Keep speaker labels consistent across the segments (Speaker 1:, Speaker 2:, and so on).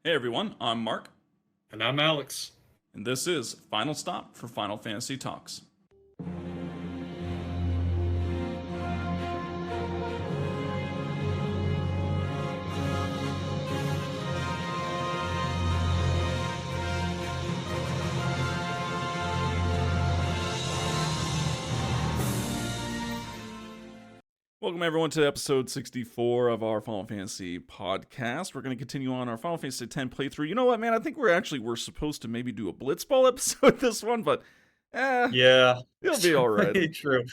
Speaker 1: Hey everyone, I'm Mark,
Speaker 2: And I'm Alex.
Speaker 1: and this is Final Stop for Final Fantasy Talks. Welcome everyone to episode 64 of our Final Fantasy podcast. We're going to continue on our Final Fantasy X playthrough. You know what, man? I think we're supposed to maybe do a Blitzball episode this one, but
Speaker 2: Yeah,
Speaker 1: it'll
Speaker 2: that's
Speaker 1: be all right.
Speaker 2: really true.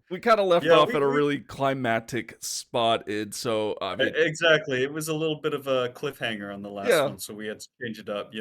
Speaker 1: We kind of left
Speaker 2: Yeah,
Speaker 1: off
Speaker 2: we,
Speaker 1: at a
Speaker 2: we
Speaker 1: really climactic spot, so I mean,
Speaker 2: exactly. It was a little bit of a cliffhanger on the last
Speaker 1: yeah.
Speaker 2: one, so we had to change it up.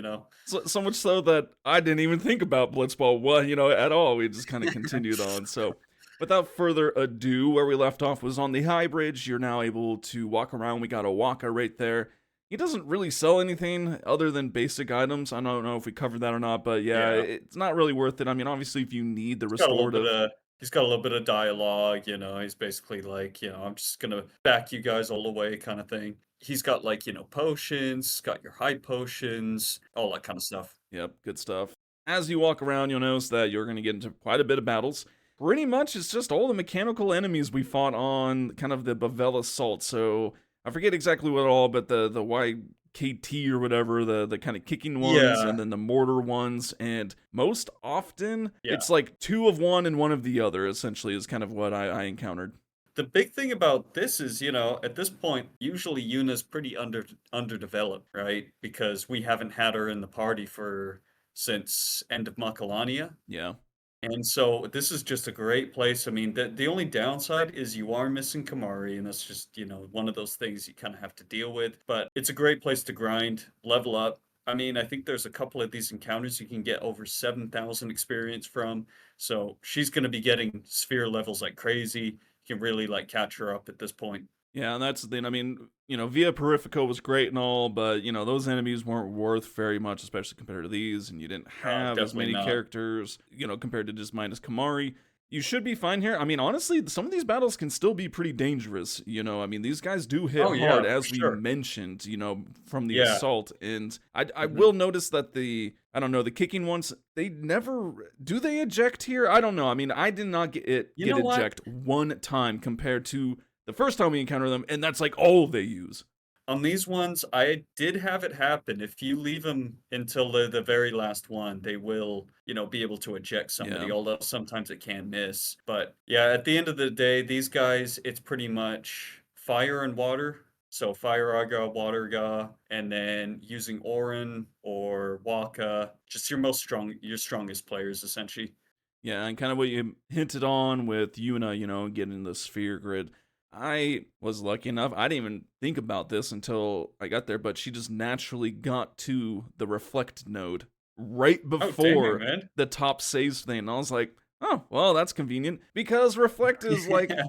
Speaker 1: So much so that I didn't even think about Blitzball, at all. We just kind of continued on. So, without further ado, where we left off was on the High Bridge. You're now able to walk around. We got a Waka right there. He doesn't really sell anything other than basic items. I don't know if we covered that or not, but yeah,
Speaker 2: Yeah,
Speaker 1: it's not really worth it. I mean, obviously, if you need the
Speaker 2: he's got a little bit
Speaker 1: restorative,
Speaker 2: of he's got a little bit of dialogue. He's basically like, I'm just gonna back you guys all the way kind of thing. He's got like, potions, got your high potions, all that kind of stuff.
Speaker 1: yep, good stuff. As you walk around, you'll notice that you're going to get into quite a bit of battles. Pretty much, it's just all the mechanical enemies we fought on kind of the Bavel Assault. So I forget exactly what all, but the YKT or whatever, the kind of kicking ones,
Speaker 2: Yeah,
Speaker 1: and then the mortar ones, and most often
Speaker 2: yeah.
Speaker 1: it's like two of one and one of the other. Essentially, is kind of what I encountered.
Speaker 2: The big thing about this is, at this point, usually Yuna's pretty underdeveloped, right? Because we haven't had her in the party for since end of Macalania.
Speaker 1: Yeah,
Speaker 2: And so this is just a great place. I mean, the only downside is you are missing Kamari, and that's just, one of those things you kind of have to deal with. But it's a great place to grind, level up. I mean, I think there's a couple of these encounters you can get over 7,000 experience from. So she's going to be getting sphere levels like crazy. You can really like catch her up at this point.
Speaker 1: yeah, and that's the thing. I mean, Via Purifico was great and all, but those enemies weren't worth very much, especially compared to these, and you didn't have as
Speaker 2: Definitely
Speaker 1: many
Speaker 2: not.
Speaker 1: characters, compared to just minus Kamari. You should be fine here. I mean, honestly, some of these battles can still be pretty dangerous. I mean, these guys do hit
Speaker 2: Oh yeah,
Speaker 1: hard,
Speaker 2: for
Speaker 1: as we
Speaker 2: sure.
Speaker 1: mentioned, from the
Speaker 2: Yeah.
Speaker 1: assault. And I
Speaker 2: hmm
Speaker 1: will notice that I don't know, the kicking ones, they never, do they eject here? I don't know. I mean, I did not
Speaker 2: You
Speaker 1: get
Speaker 2: know what?
Speaker 1: eject one time compared to the first time we encounter them, and that's like all they use.
Speaker 2: On these ones, I did have it happen. If you leave them until the very last one, they will, be able to eject
Speaker 1: Yeah.
Speaker 2: somebody, although sometimes it can miss. But yeah, at the end of the day, these guys, it's pretty much fire and water. So fire aga, water ga, and then using Orin or Waka, just your strongest players essentially.
Speaker 1: Yeah, and kind of what you hinted on with Yuna, getting the sphere grid. I was lucky enough, I didn't even think about this until I got there, but she just naturally got to the reflect node right
Speaker 2: Oh, dang,
Speaker 1: before
Speaker 2: man.
Speaker 1: the top saves thing. And I was like, oh, well, that's convenient because reflect is like
Speaker 2: Yeah,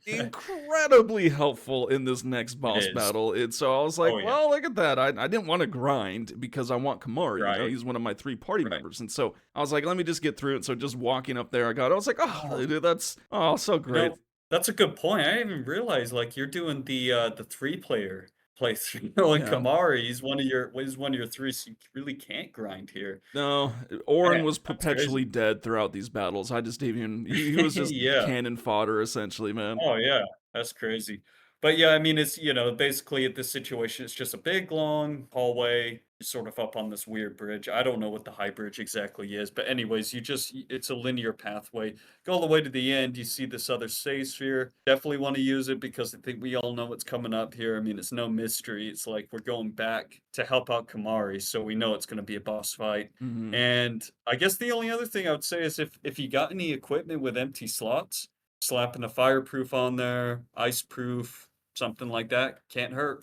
Speaker 1: incredibly helpful in this next
Speaker 2: it
Speaker 1: boss
Speaker 2: is.
Speaker 1: battle. And so I was like,
Speaker 2: Oh yeah.
Speaker 1: well, look at that. I didn't want to grind because I want Kamari,
Speaker 2: Right.
Speaker 1: he's one of my 3 party
Speaker 2: Right.
Speaker 1: members. And so I was like, let me just get through it. So just walking up there, I was like, oh,
Speaker 2: Oh,
Speaker 1: dude, that's, oh, so
Speaker 2: You
Speaker 1: great.
Speaker 2: know, that's a good point. I didn't even realize like you're doing the 3 player playthrough. And
Speaker 1: Yeah.
Speaker 2: Kamari, he's one of your three, so you really can't grind here.
Speaker 1: No, Orin
Speaker 2: Man,
Speaker 1: was
Speaker 2: that's crazy.
Speaker 1: perpetually dead throughout these battles. I just didn't even, he was just
Speaker 2: Yeah.
Speaker 1: cannon fodder, essentially, man.
Speaker 2: Oh yeah, that's crazy. But yeah, I mean, it's basically at this situation, it's just a big long hallway. You're sort of up on this weird bridge. I don't know what the high bridge exactly is, but anyways, it's a linear pathway. Go all the way to the end. You see this other save sphere. Definitely want to use it because I think we all know what's coming up here. I mean, it's no mystery. It's like we're going back to help out Kamari, so we know it's going to be a boss fight.
Speaker 1: Hmm.
Speaker 2: And I guess the only other thing I would say is if you got any equipment with empty slots, slapping a fireproof on there, ice proof, something like that, can't hurt.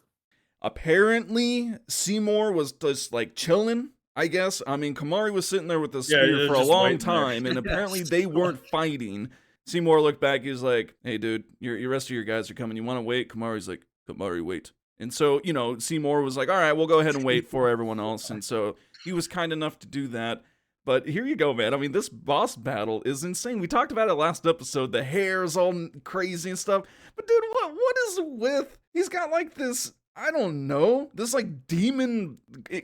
Speaker 1: Apparently, Seymour was just like chilling, I guess. I mean, Kamari was sitting there with the
Speaker 2: Yeah,
Speaker 1: spear
Speaker 2: you're
Speaker 1: for a
Speaker 2: just
Speaker 1: long
Speaker 2: waiting there.
Speaker 1: time, and apparently they weren't fighting. Seymour looked back, he was like, hey, dude, your rest of your guys are coming. You want to wait? Kamari's like, Kamari, wait. And so, Seymour was like, all right, we'll go ahead and wait for everyone else. And so he was kind enough to do that. But here you go, man. I mean, this boss battle is insane. We talked about it last episode. The hair is all crazy and stuff. But dude, what is with? He's got like this, I don't know, this like demon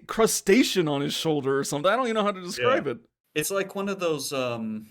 Speaker 1: crustacean on his shoulder or something. I don't even know how to
Speaker 2: Yeah.
Speaker 1: describe it.
Speaker 2: It's like one of those, oh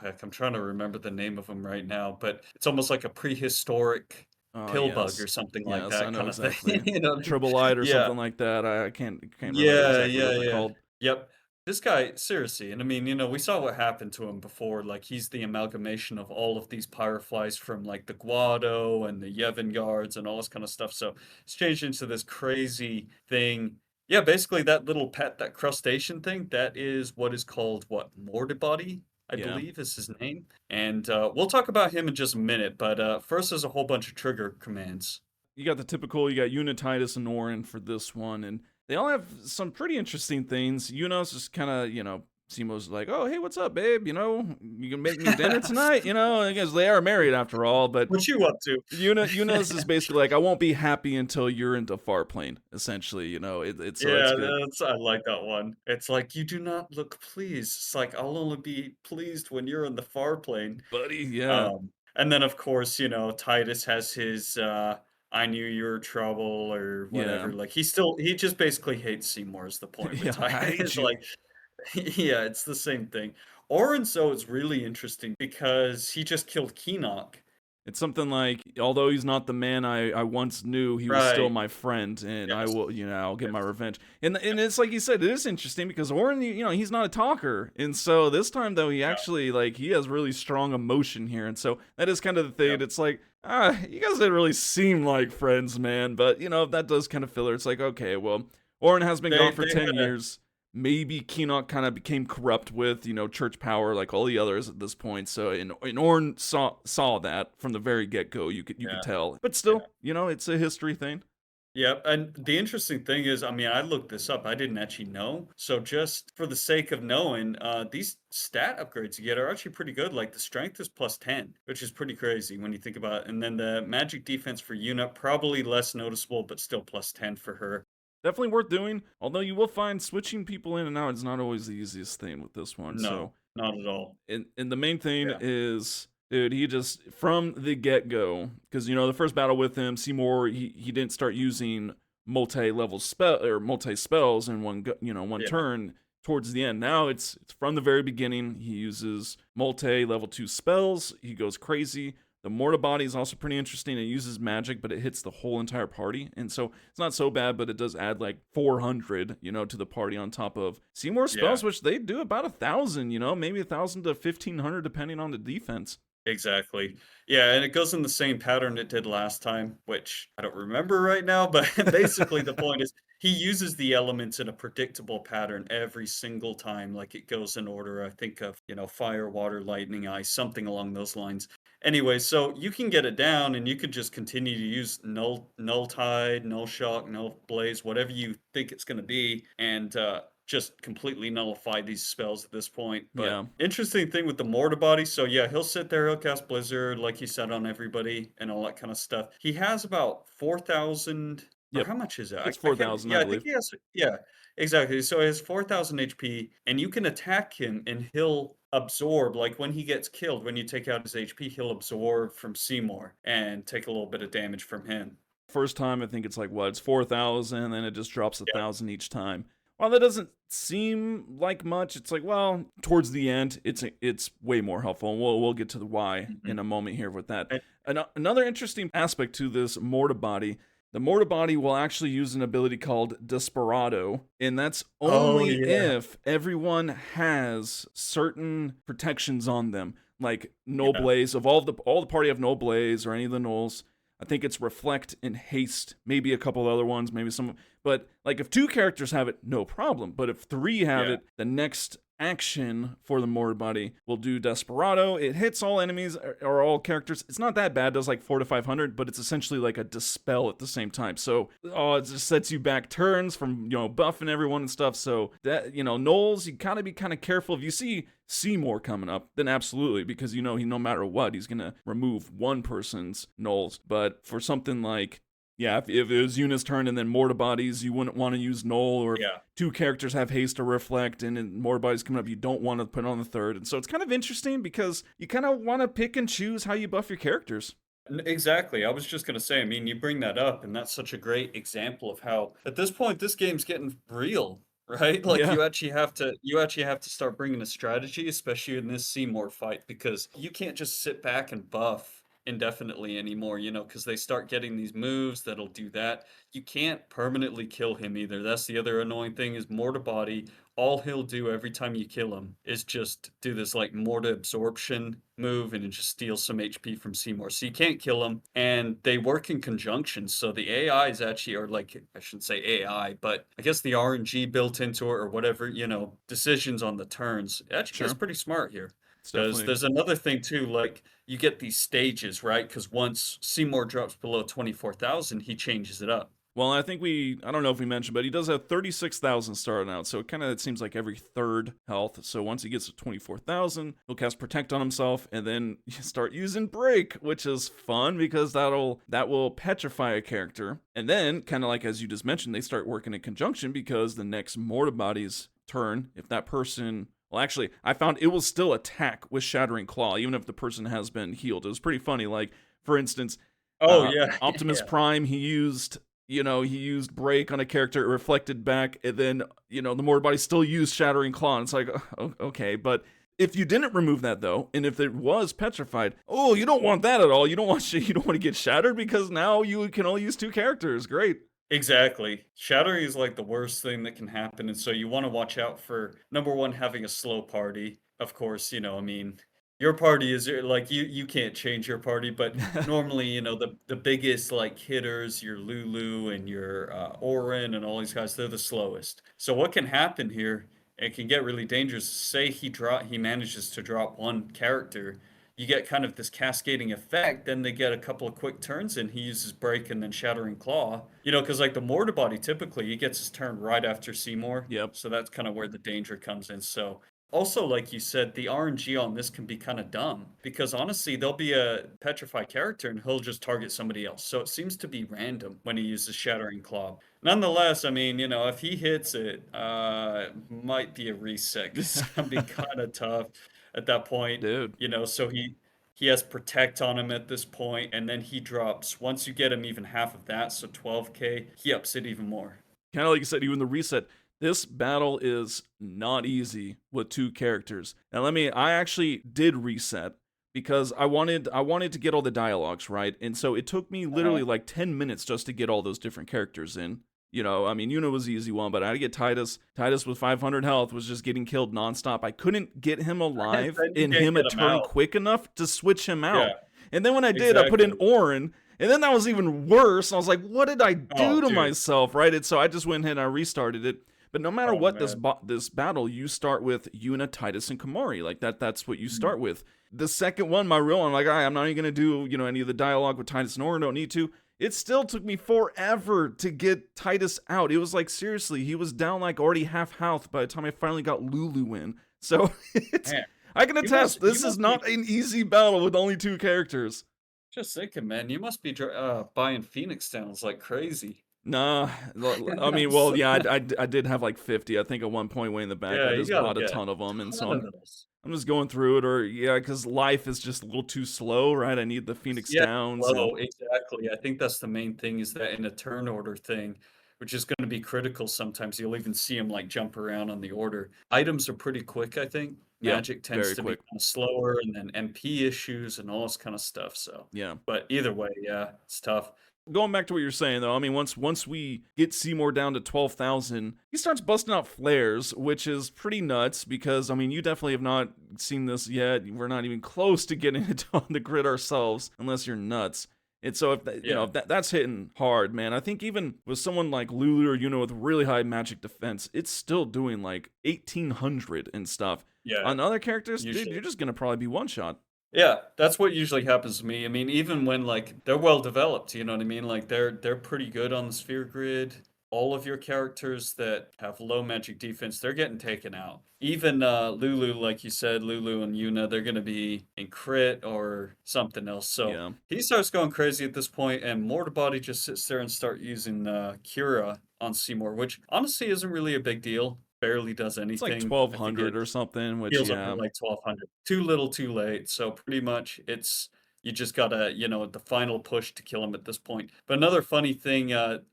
Speaker 2: heck, I'm trying to remember the name of them right now, but it's almost like a prehistoric
Speaker 1: Oh
Speaker 2: pill bug or
Speaker 1: yes,
Speaker 2: something like
Speaker 1: yes, I
Speaker 2: that
Speaker 1: know
Speaker 2: kind of thing.
Speaker 1: exactly.
Speaker 2: You know?
Speaker 1: Tribolite or
Speaker 2: Yeah.
Speaker 1: something like that. I can't remember
Speaker 2: Yeah,
Speaker 1: exactly
Speaker 2: yeah,
Speaker 1: what they're
Speaker 2: yeah.
Speaker 1: called.
Speaker 2: Yep. This guy, seriously, and I mean, we saw what happened to him before. Like, he's the amalgamation of all of these pyroflies from like the Guado and the Yevon guards and all this kind of stuff. So it's changed into this crazy thing. Yeah, basically that little pet, that crustacean thing, that is what is called what, Mortibody, I
Speaker 1: Yeah.
Speaker 2: believe is his name. And we'll talk about him in just a minute, but first there's a whole bunch of trigger commands.
Speaker 1: You got the typical, you got Yuna, Tidus, and Orin for this one, and they all have some pretty interesting things. Yuna's just kind of, Simo's like, oh, hey, what's up, babe? You can make me dinner tonight? I guess they are married after all, but
Speaker 2: What you up to?
Speaker 1: Yuna's is basically like, I won't be happy until you're into Farplane, essentially, so it's
Speaker 2: Yeah,
Speaker 1: good.
Speaker 2: I like that one. It's like, you do not look pleased. It's like, I'll only be pleased when you're in the far plane.
Speaker 1: Buddy, yeah.
Speaker 2: And then of course, Titus has his I knew you were trouble or
Speaker 1: Yeah.
Speaker 2: whatever. Like he just basically hates Seymour is the point with
Speaker 1: Yeah, I
Speaker 2: Titus.
Speaker 1: hate
Speaker 2: It's
Speaker 1: you.
Speaker 2: like yeah, it's the same thing. Oren so is really interesting because he just killed Keenock.
Speaker 1: It's something like, although he's not the man I once knew, he was still
Speaker 2: Right.
Speaker 1: my friend, and I
Speaker 2: Yes.
Speaker 1: will, I'll get my
Speaker 2: Yes.
Speaker 1: revenge. And it's like you said, it is interesting because Orin, he's not a talker, and so this time though, he
Speaker 2: Yeah.
Speaker 1: actually he has really strong emotion here, and so that is kind of the thing.
Speaker 2: Yep.
Speaker 1: It's like, you guys didn't really seem like friends, man, but that does kind of filler. It's like, okay, well, Orin has been gone for
Speaker 2: They
Speaker 1: 10
Speaker 2: had a
Speaker 1: years. Maybe Keenock kind of became corrupt with, church power like all the others at this point. So and Orn saw that from the very get-go. You could
Speaker 2: yeah.
Speaker 1: tell. But
Speaker 2: Yeah.
Speaker 1: still, it's a history thing.
Speaker 2: Yep, and the interesting thing is, I mean, I looked this up. I didn't actually know. So just for the sake of knowing, these stat upgrades you get are actually pretty good. Like the strength is plus 10, which is pretty crazy when you think about it. And then the magic defense for Yuna, probably less noticeable, but still plus 10 for her.
Speaker 1: Definitely worth doing. Although you will find switching people in and out is not always the easiest thing with this one. So
Speaker 2: No, not at all.
Speaker 1: and the main thing
Speaker 2: Yeah.
Speaker 1: is, dude, he just from the get-go, because the first battle with him, Seymour, he didn't start using multi-level spell or multi-spells in one
Speaker 2: Yeah.
Speaker 1: turn towards the end. Now it's from the very beginning. He uses multi-level 2 spells. He goes crazy. The Morta Body is also pretty interesting. It uses magic, but it hits the whole entire party. And so it's not so bad, but it does add like 400, to the party on top of Seymour spells,
Speaker 2: Yeah.
Speaker 1: which they do about 1,000, maybe 1,000 to 1,500, depending on the defense.
Speaker 2: Exactly. Yeah, and it goes in the same pattern it did last time, which I don't remember right now, but basically the point is he uses the elements in a predictable pattern every single time. Like it goes in order, I think of, fire, water, lightning, ice, something along those lines. Anyway, so you can get it down and you could just continue to use null tide, null shock, null blaze, whatever you think it's going to be, and just completely nullify these spells at this point. But
Speaker 1: Yeah.
Speaker 2: interesting thing with the Mortar Body, so yeah, he'll sit there, he'll cast Blizzard, like you said, on everybody and all that kind of stuff. He has about 4,000, or
Speaker 1: Yep.
Speaker 2: how much is it?
Speaker 1: It's
Speaker 2: I can't,
Speaker 1: 4,000,
Speaker 2: yeah,
Speaker 1: I
Speaker 2: I think
Speaker 1: believe.
Speaker 2: he has, yeah, exactly. So he has 4,000 HP, and you can attack him, and he'll absorb, like when he gets killed, when you take out his HP, he'll absorb from Seymour and take a little bit of damage from him.
Speaker 1: First time, I think it's like, what? It's 4,000, then it just drops
Speaker 2: Yeah.
Speaker 1: 1,000 each time. While that doesn't seem like much, it's like, well, towards the end, it's way more helpful. And we'll get to the why in a moment here with that. Another interesting aspect to this Morta Body, the Morta Body will actually use an ability called Desperado, and that's only if everyone has certain protections on them, like Null Blaze. Of all the party have Null Blaze or any of the Nulls. I think it's Reflect and Haste, maybe a couple other ones, maybe some. But like if 2 characters have it, no problem. But if 3 have it, the next action for the Mortar Body will do Desperado. It hits all enemies or all characters. It's not that bad. It does like 400 to 500, but it's essentially like a dispel at the same time. So it just sets you back turns from buffing everyone and stuff. So that Knowles, you gotta be kind of careful. If you see Seymour coming up, then absolutely, because he no matter what, he's gonna remove one person's Knowles. But for something like if it was Yuna's turn and then Morta Bodies, you wouldn't want to use Null, or if 2 characters have Haste or Reflect and then Morta Bodies coming up, you don't want to put on the third. And so it's kind of interesting because you kind of want to pick and choose how you buff your characters.
Speaker 2: Exactly. I was just gonna say, I mean, you bring that up, and that's such a great example of how, at this point, this game's getting real, right? Like
Speaker 1: Yeah,
Speaker 2: you actually have to start bringing a strategy, especially in this Seymour fight, because you can't just sit back and buff indefinitely anymore, because they start getting these moves that'll do that. You can't permanently kill him either. That's the other annoying thing is mortar body. All he'll do every time you kill him is just do this like mortar absorption move and it just steals some HP from Seymour. So you can't kill him. And they work in conjunction. So the AI is actually, or like I shouldn't say AI, but I guess the RNG built into it or whatever, decisions on the turns. It actually gets
Speaker 1: sure.
Speaker 2: pretty smart here.
Speaker 1: It's
Speaker 2: Because
Speaker 1: definitely
Speaker 2: there's another thing too, like you get these stages, right? Because once Seymour drops below 24,000, he changes it up.
Speaker 1: well. I don't know if we mentioned, but he does have 36,000 starting out, so it seems like every third health. So once he gets to 24,000, he'll cast Protect on himself, and then start using Break, which is fun because that will petrify a character, and then kind of like as you just mentioned, they start working in conjunction because the next Mortar Body's turn, if that person well, actually, I found it will still attack with Shattering Claw, even if the person has been healed. It was pretty funny. Like, for instance,
Speaker 2: Oh yeah,
Speaker 1: Optimus
Speaker 2: yeah.
Speaker 1: Prime, he used Break on a character, it reflected back, and then, the Mortar Body still used Shattering Claw. And it's like, okay, but if you didn't remove that though, and if it was petrified, oh, you don't want that at all. You don't want to get shattered because now you can only use two characters. Great.
Speaker 2: Exactly. Shattering is like the worst thing that can happen, and so you wanna watch out for, number 1, having a slow party. Of course, I mean, your party is like, you can't change your party, but normally, the biggest, like, hitters, your Lulu and your, Auron and all these guys, they're the slowest. So what can happen here, it can get really dangerous, say he manages to drop 1 character, you get kind of this cascading effect. Then they get a couple of quick turns, and he uses Break and then Shattering Claw. Because like the Mortar Body, typically he gets his turn right after Seymour,
Speaker 1: Yep.
Speaker 2: so that's kind of where the danger comes in. So also, like you said, the RNG on this can be kind of dumb because honestly, there'll be a petrified character and he'll just target somebody else. So it seems to be random when he uses Shattering Claw. Nonetheless, I mean, if he hits it, might be a reset because it's gonna be kind of tough at that point.
Speaker 1: Dude.
Speaker 2: So he has Protect on him at this point, and then he drops. Once you get him even half of that, so 12k, he ups it even more.
Speaker 1: Kind of like you said, even the reset. This battle is not easy with two characters. Now I actually did reset because I wanted to get all the dialogues right. And so it took me
Speaker 2: Uh-huh.
Speaker 1: literally like 10 minutes just to get all those different characters in. I mean, Yuna was the easy one, but I had to get Tidus. Tidus with 500 health was just getting killed nonstop. I couldn't get him alive
Speaker 2: Then you
Speaker 1: and
Speaker 2: can't
Speaker 1: him a
Speaker 2: get him
Speaker 1: turn
Speaker 2: out.
Speaker 1: quick enough to switch him
Speaker 2: Yeah,
Speaker 1: out. And then when I did, I put in
Speaker 2: exactly.
Speaker 1: Orin, and then that was even worse. I was like, what did I do
Speaker 2: Oh,
Speaker 1: to
Speaker 2: dude.
Speaker 1: myself, right? And so I just went ahead and I restarted it. But no matter
Speaker 2: Oh,
Speaker 1: what,
Speaker 2: man.
Speaker 1: this battle, you start with Yuna, Tidus, and Kamari. Like that's what you
Speaker 2: Mhm.
Speaker 1: start with. The second one, my real one, I'm like, all right, I'm not even gonna do any of the dialogue with Tidus and Orin. Don't need to. It still took me forever to get Tidus out. It was like seriously, he was down like already half health by the time I finally got Lulu in. So it's
Speaker 2: Man,
Speaker 1: I can
Speaker 2: you must
Speaker 1: attest
Speaker 2: you
Speaker 1: this is
Speaker 2: must be
Speaker 1: not an easy battle with only two characters.
Speaker 2: just thinking, man, you must be buying Phoenix Downs like crazy.
Speaker 1: Nah, I mean, well,
Speaker 2: So
Speaker 1: yeah, I did have like 50. I think at one point way in the back, I
Speaker 2: yeah, you
Speaker 1: just
Speaker 2: gotta
Speaker 1: bought a
Speaker 2: get
Speaker 1: ton of
Speaker 2: a
Speaker 1: them, and so
Speaker 2: ton of those.
Speaker 1: I'm just going through it, or yeah, because life is just a little too slow, right? I need the Phoenix
Speaker 2: Yeah,
Speaker 1: Downs, and
Speaker 2: slow, exactly. I think that's the main thing is that in a turn order thing, which is gonna be critical sometimes, you'll even see them like jump around on the order. Items are pretty quick, I think.
Speaker 1: yep,
Speaker 2: Magic tends
Speaker 1: very
Speaker 2: to be
Speaker 1: quick.
Speaker 2: kinda slower, and then MP issues and all this kinda stuff, so
Speaker 1: Yeah.
Speaker 2: but either way, yeah, it's tough.
Speaker 1: Going back to what you're saying though, I mean, once we get Seymour down to 12,000, he starts busting out flares, which is pretty nuts because I mean, you definitely have not seen this yet. We're not even close to getting it on the grid ourselves, unless you're nuts. And so if that,
Speaker 2: Yeah,
Speaker 1: if that's hitting hard, man. I think even with someone like Lulu or with really high magic defense, it's still doing like 1,800 and stuff.
Speaker 2: yeah,
Speaker 1: On other characters, dude,
Speaker 2: usually.
Speaker 1: you're just gonna probably be one shot.
Speaker 2: Yeah, that's what usually happens to me. I mean, even when like they're well developed, you know what I mean? Like they're pretty good on the sphere grid. All of your characters that have low magic defense, they're getting taken out. Even Lulu, like you said, Lulu and Yuna, they're gonna be in crit or something else. So
Speaker 1: Yeah,
Speaker 2: he starts going crazy at this point, and Mortar Body just sits there and start using Cura on Seymour, which honestly isn't really a big deal. Barely does
Speaker 1: it's like
Speaker 2: anything. I think
Speaker 1: 1,200
Speaker 2: it
Speaker 1: or something. Which
Speaker 2: heals up to
Speaker 1: yeah,
Speaker 2: like 1200. Too little, too late. So pretty much it's You just gotta, the final push to kill him at this point. But another funny thing,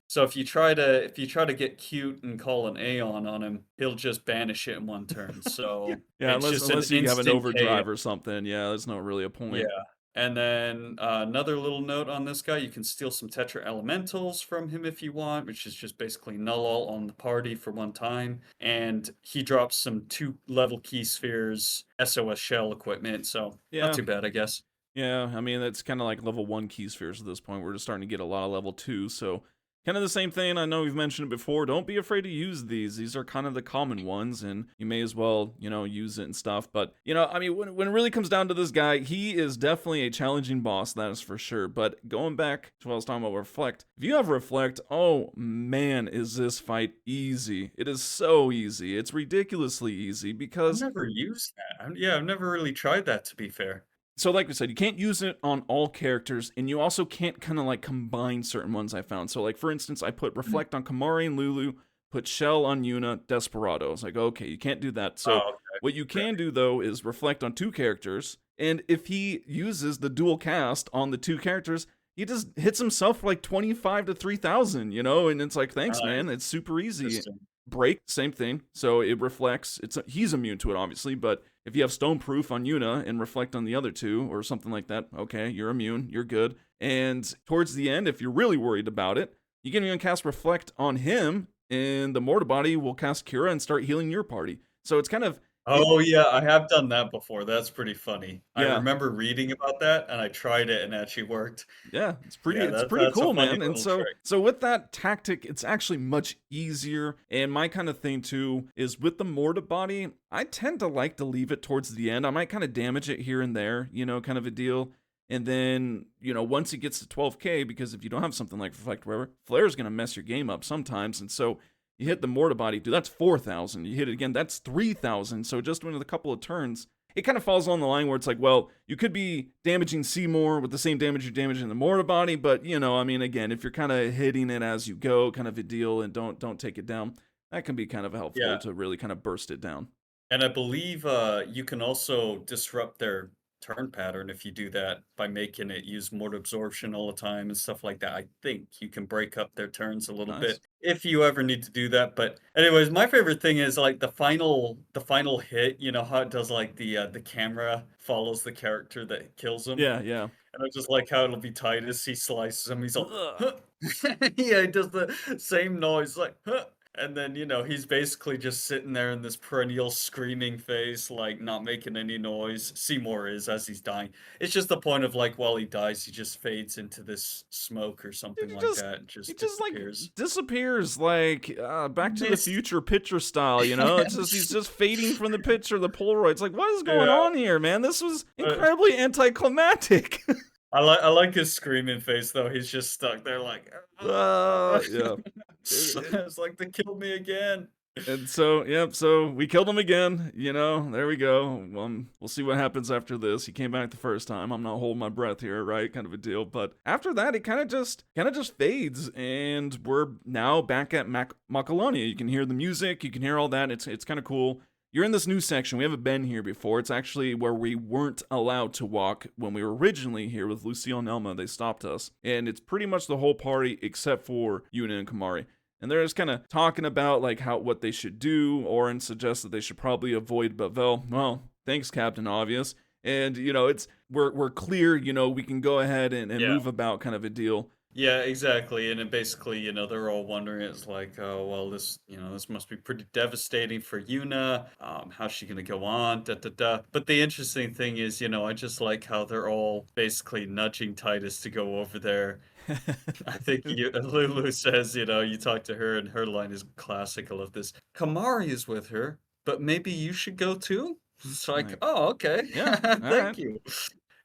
Speaker 2: so if you try to get cute and call an Aeon on him, he'll just banish it in one turn. So
Speaker 1: Yeah,
Speaker 2: it's
Speaker 1: unless
Speaker 2: just an
Speaker 1: unless you have an
Speaker 2: instant KO.
Speaker 1: overdrive or something. Yeah, there's not really a
Speaker 2: Yeah.
Speaker 1: point.
Speaker 2: And then another little note on this guy, you can steal some Tetra Elementals from him if you want, which is just basically null all on the party for one time. And he drops some 2 level key spheres, SOS shell equipment, so not
Speaker 1: Yeah.
Speaker 2: too bad, I guess.
Speaker 1: Yeah, I mean that's kind of like level 1 key spheres at this point. We're just starting to get a lot of level 2, so kind of the same thing. I know we've mentioned it before. Don't be afraid to use these. These are kind of the common ones, and you may as well, use it and stuff. But I mean, when it really comes down to this guy, he is definitely a challenging boss. That is for sure. But going back to what I was talking about, reflect. If you have reflect, oh man, is this fight easy? It is so easy. It's ridiculously easy
Speaker 2: I've
Speaker 1: because
Speaker 2: never used that. Yeah, I've never really tried that, to be fair.
Speaker 1: so like we said, you can't use it on all characters, and you also can't kind of like combine certain ones I found. So like for instance, I put
Speaker 2: Mhm.
Speaker 1: Reflect on Kamari and Lulu, put Shell on Yuna, Desperado. I was like, okay, you can't do that. So
Speaker 2: Oh, okay.
Speaker 1: what you
Speaker 2: Right.
Speaker 1: can do though is reflect on 2 characters, and if he uses the dual cast on the 2 characters, he just hits himself for like 25 to 3,000, and it's like, thanks, man.
Speaker 2: Nice.
Speaker 1: It's super easy.
Speaker 2: Interesting.
Speaker 1: Break, same thing. So it reflects. He's immune to it, obviously, but if you have Stone Proof on Yuna and reflect on the other 2 or something like that, okay, you're immune, you're good. And towards the end, if you're really worried about it, you can even cast Reflect on him, and the Mortar Body will cast Cura and start healing your party. So it's kind of it.
Speaker 2: Oh, yeah, I have done that before. That's pretty funny. I
Speaker 1: Yeah,
Speaker 2: remember reading about that, and I tried it, and it actually worked.
Speaker 1: yeah, it's pretty
Speaker 2: Yeah,
Speaker 1: it's
Speaker 2: that
Speaker 1: pretty
Speaker 2: that's a
Speaker 1: cool,
Speaker 2: funny
Speaker 1: man. And
Speaker 2: little
Speaker 1: so
Speaker 2: trick.
Speaker 1: so with that tactic, it's actually much easier. And my kind of thing too is with the Morta body, I tend to like to leave it towards the end. I might kind of damage it here and there, kind of a deal. And then, once it gets to 12k, because if you don't have something like Reflect whatever, Flare is gonna mess your game up sometimes. And so you hit the Morta body, dude, that's 4,000. You hit it again, that's 3,000. So just with a couple of turns, it kind of falls on the line where it's like, well, you could be damaging Seymour with the same damage you're damaging the Mortar body, but I mean, again, if you're kind of hitting it as you go, kind of a deal, and don't take it down, that can be kind of helpful
Speaker 2: Yeah.
Speaker 1: to really kind of burst it down.
Speaker 2: And I believe, you can also disrupt their turn pattern if you do that by making it use more absorption all the time and stuff like that. I think you can break up their turns a little
Speaker 1: Nice.
Speaker 2: bit if you ever need to do that. But anyways, my favorite thing is like the final hit, you know how it does like the camera follows the character that kills him.
Speaker 1: Yeah, yeah.
Speaker 2: And I just like how it'll be Tidus, he slices him, he's all,
Speaker 1: Ugh.
Speaker 2: huh. Yeah, he does the same noise, like, huh. And then, he's basically just sitting there in this perennial screaming face, like, not making any noise. Seymour is as he's dying. It's just the point of, like, while he dies, he just fades into this smoke or
Speaker 1: Dude,
Speaker 2: something
Speaker 1: he
Speaker 2: like
Speaker 1: just
Speaker 2: that and
Speaker 1: he
Speaker 2: just
Speaker 1: just like
Speaker 2: disappears.
Speaker 1: disappears like Back to the
Speaker 2: Mist.
Speaker 1: Future picture style, It's just he's just fading from the picture, the Polaroid. It's like, what is going
Speaker 2: Yeah.
Speaker 1: on here, man? This was
Speaker 2: uh,
Speaker 1: incredibly anticlimactic.
Speaker 2: I like his screaming face, though. He's just stuck there like, "Ah."
Speaker 1: Yeah.
Speaker 2: It's like, "They killed me again."
Speaker 1: And so, yep, so we killed him again, there we go. We'll see what happens after this. He came back the first time. I'm not holding my breath here, right? Kind of a deal. But after that, it kind of just fades, and we're now back at Macalonia. You can hear the music, you can hear all that. It's kind of cool. You're in this new section. We haven't been here before. It's actually where we weren't allowed to walk when we were originally here with Lucille and Elma. They stopped us. And it's pretty much the whole party except for Yuna and Kamari. And they're just kind of talking about like what they should do. Oren suggests that they should probably avoid Bavel. Well, thanks, Captain Obvious. And we're clear. We can go ahead and
Speaker 2: Yeah.
Speaker 1: move about, kind of a deal.
Speaker 2: Yeah, exactly. And then basically, they're all wondering, it's like, oh, well, this must be pretty devastating for Yuna. How's she gonna go on? Da da da. But the interesting thing is, I just like how they're all basically nudging Titus to go over there. I think Lulu says, you talk to her, and her line is classic. I love this. Kamari is with her, but maybe you should go too? It's like,
Speaker 1: Like,
Speaker 2: oh, okay.
Speaker 1: yeah, all right,
Speaker 2: Thank you.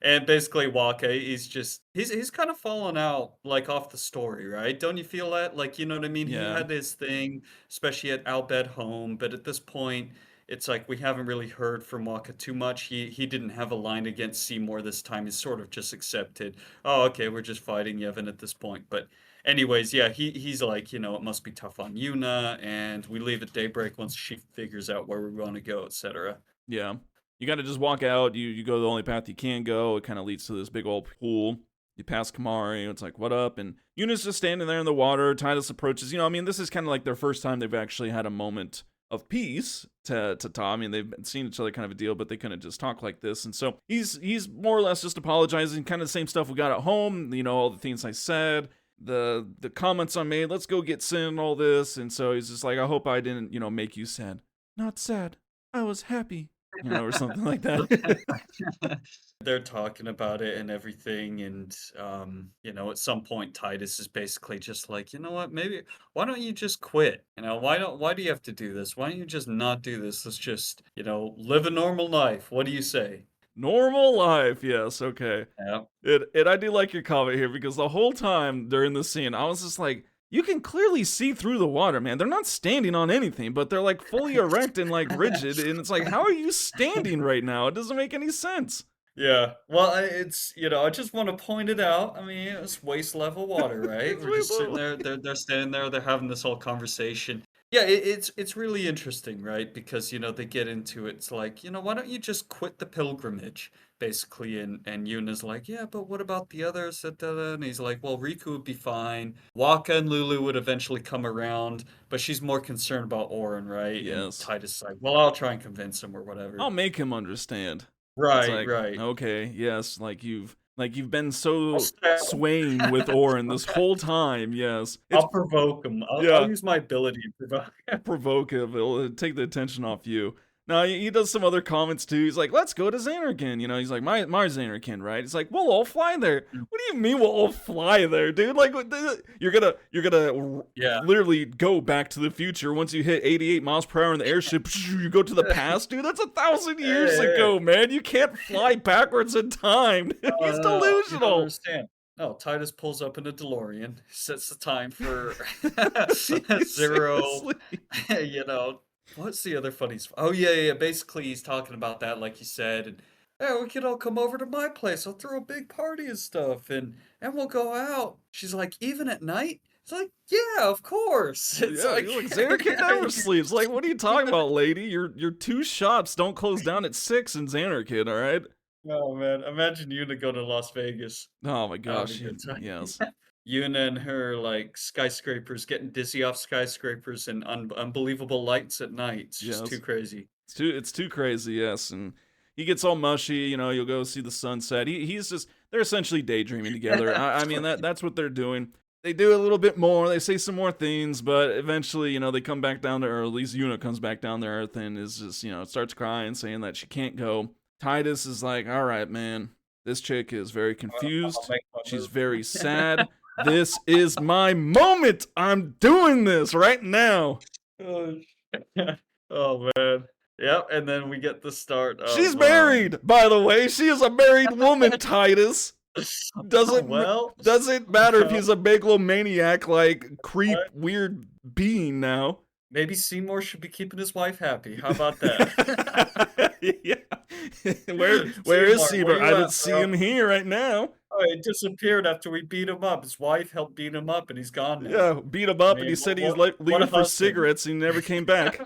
Speaker 2: And basically, Wake, he's kind of fallen out like off the story, right? Don't you feel that? Like, you know what I mean? He
Speaker 1: yeah.
Speaker 2: had his thing, especially at Albed home, but at this point, it's like we haven't really heard from Waka too much. He didn't have a line against Seymour this time. He's sort of just accepted. Oh, okay, we're just fighting Yevon at this point. But anyways, yeah, he's like, it must be tough on Yuna, and we leave at daybreak once she figures out where we want to go, etc.
Speaker 1: Yeah. You got to just walk out. You go the only path you can go. It kind of leads to this big old pool. You pass Kamari. It's like, what up? And Yuna's just standing there in the water. Tidus approaches. I mean, this is kind of like their first time they've actually had a moment of peace to talk. I mean, they've seen each other kind of a deal, but they couldn't just talk like this. And so he's more or less just apologizing, kind of the same stuff we got at home. All the things I said, the comments I made. Let's go get Sin and all this. And so he's just like, I hope I didn't, make you sad. Not sad. I was happy. Or something like that.
Speaker 2: They're talking about it and everything, and at some point Titus is basically just like, you know what, maybe why don't you just quit? Why do you have to do this? Why don't you just not do this? Let's just, live a normal life. What do you say?
Speaker 1: Normal life, yes, okay.
Speaker 2: Yeah.
Speaker 1: And I do like your comment here, because the whole time during the scene, I was just like, you can clearly see through the water, man. They're not standing on anything, but they're like fully erect and like rigid. And it's like, how are you standing right now? It doesn't make any sense.
Speaker 2: Yeah. Well, I just want to point it out. I mean, it's waist level water, right? We're just sitting there. They're standing there. They're having this whole conversation. Yeah, it's really interesting, right? Because they get into it. It's like, why don't you just quit the pilgrimage, basically? And Yuna's like, yeah, but what about the others? And he's like, well, Riku would be fine. Waka and Lulu would eventually come around, but she's more concerned about Orin, right?
Speaker 1: Yes.
Speaker 2: And Titus is like, well, I'll try and convince him or whatever.
Speaker 1: I'll make him understand.
Speaker 2: Right, right.
Speaker 1: Okay, yes, like you've been so swaying with Orin this whole time. Yes,
Speaker 2: I'll provoke him. I'll use my ability to
Speaker 1: provoke him. It'll take the attention off you. Now he does some other comments too. He's like, "Let's go to Xanarkand." He's like, "My Xanarkand, right?" He's like, "We'll all fly there." What do you mean we'll all fly there, dude? Like, you're gonna literally go back to the future once you hit 88 miles per hour in the airship. You go to the past, dude. That's 1,000 years ago, man. You can't fly backwards in time. He's delusional.
Speaker 2: You don't understand. No, Titus pulls up in a DeLorean, sets the time for 0. What's the other funny stuff? Oh, yeah. Basically, he's talking about that, like you said, and yeah, we can all come over to my place. I'll throw a big party and stuff, and we'll go out. She's like, even at night? It's like, yeah, of course. It's like
Speaker 1: Xanarkand never sleeps. Like, what are you talking about, lady? Your two shops don't close down at 6 in Xanarkand, all right?
Speaker 2: Oh man, imagine Yuna go to Las Vegas.
Speaker 1: Oh my gosh, yes.
Speaker 2: Yuna and her skyscrapers, getting dizzy off skyscrapers and unbelievable lights at night. It's just too crazy.
Speaker 1: It's too crazy, yes. And he gets all mushy. You'll go see the sunset. They're essentially daydreaming together. I mean that's what they're doing. They do a little bit more. They say some more things, but eventually, they come back down to earth. At least Yuna comes back down to earth and is just, starts crying, saying that she can't go. Tidus is like, all right, man. This chick is very confused. She's very sad. This is my moment. I'm doing this right now.
Speaker 2: Oh man. Yep, and then we get the start of...
Speaker 1: She's married, by the way. She is a married woman, Tidus. Doesn't matter if he's a megalomaniac, creep, weird being now.
Speaker 2: Maybe Seymour should be keeping his wife happy. How about that?
Speaker 1: Yeah. Where is Seymour? I don't see him here right now.
Speaker 2: Oh, he disappeared after we beat him up. His wife helped beat him up, and he's gone now.
Speaker 1: Yeah, beat him up, and he said he's leaving for cigarettes, and he never came back.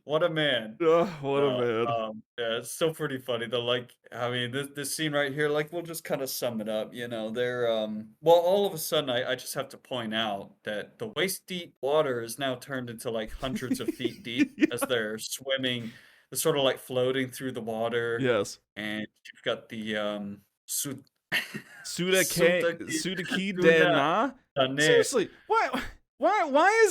Speaker 2: What a man.
Speaker 1: What a man.
Speaker 2: Yeah, it's still pretty funny though. This scene right here, we'll just kind of sum it up. They're all of a sudden I just have to point out that the waist deep water is now turned into hundreds of feet deep as they're swimming. They're sort of floating through the water.
Speaker 1: Yes.
Speaker 2: And you've got the
Speaker 1: Sudaki Dena. Seriously, why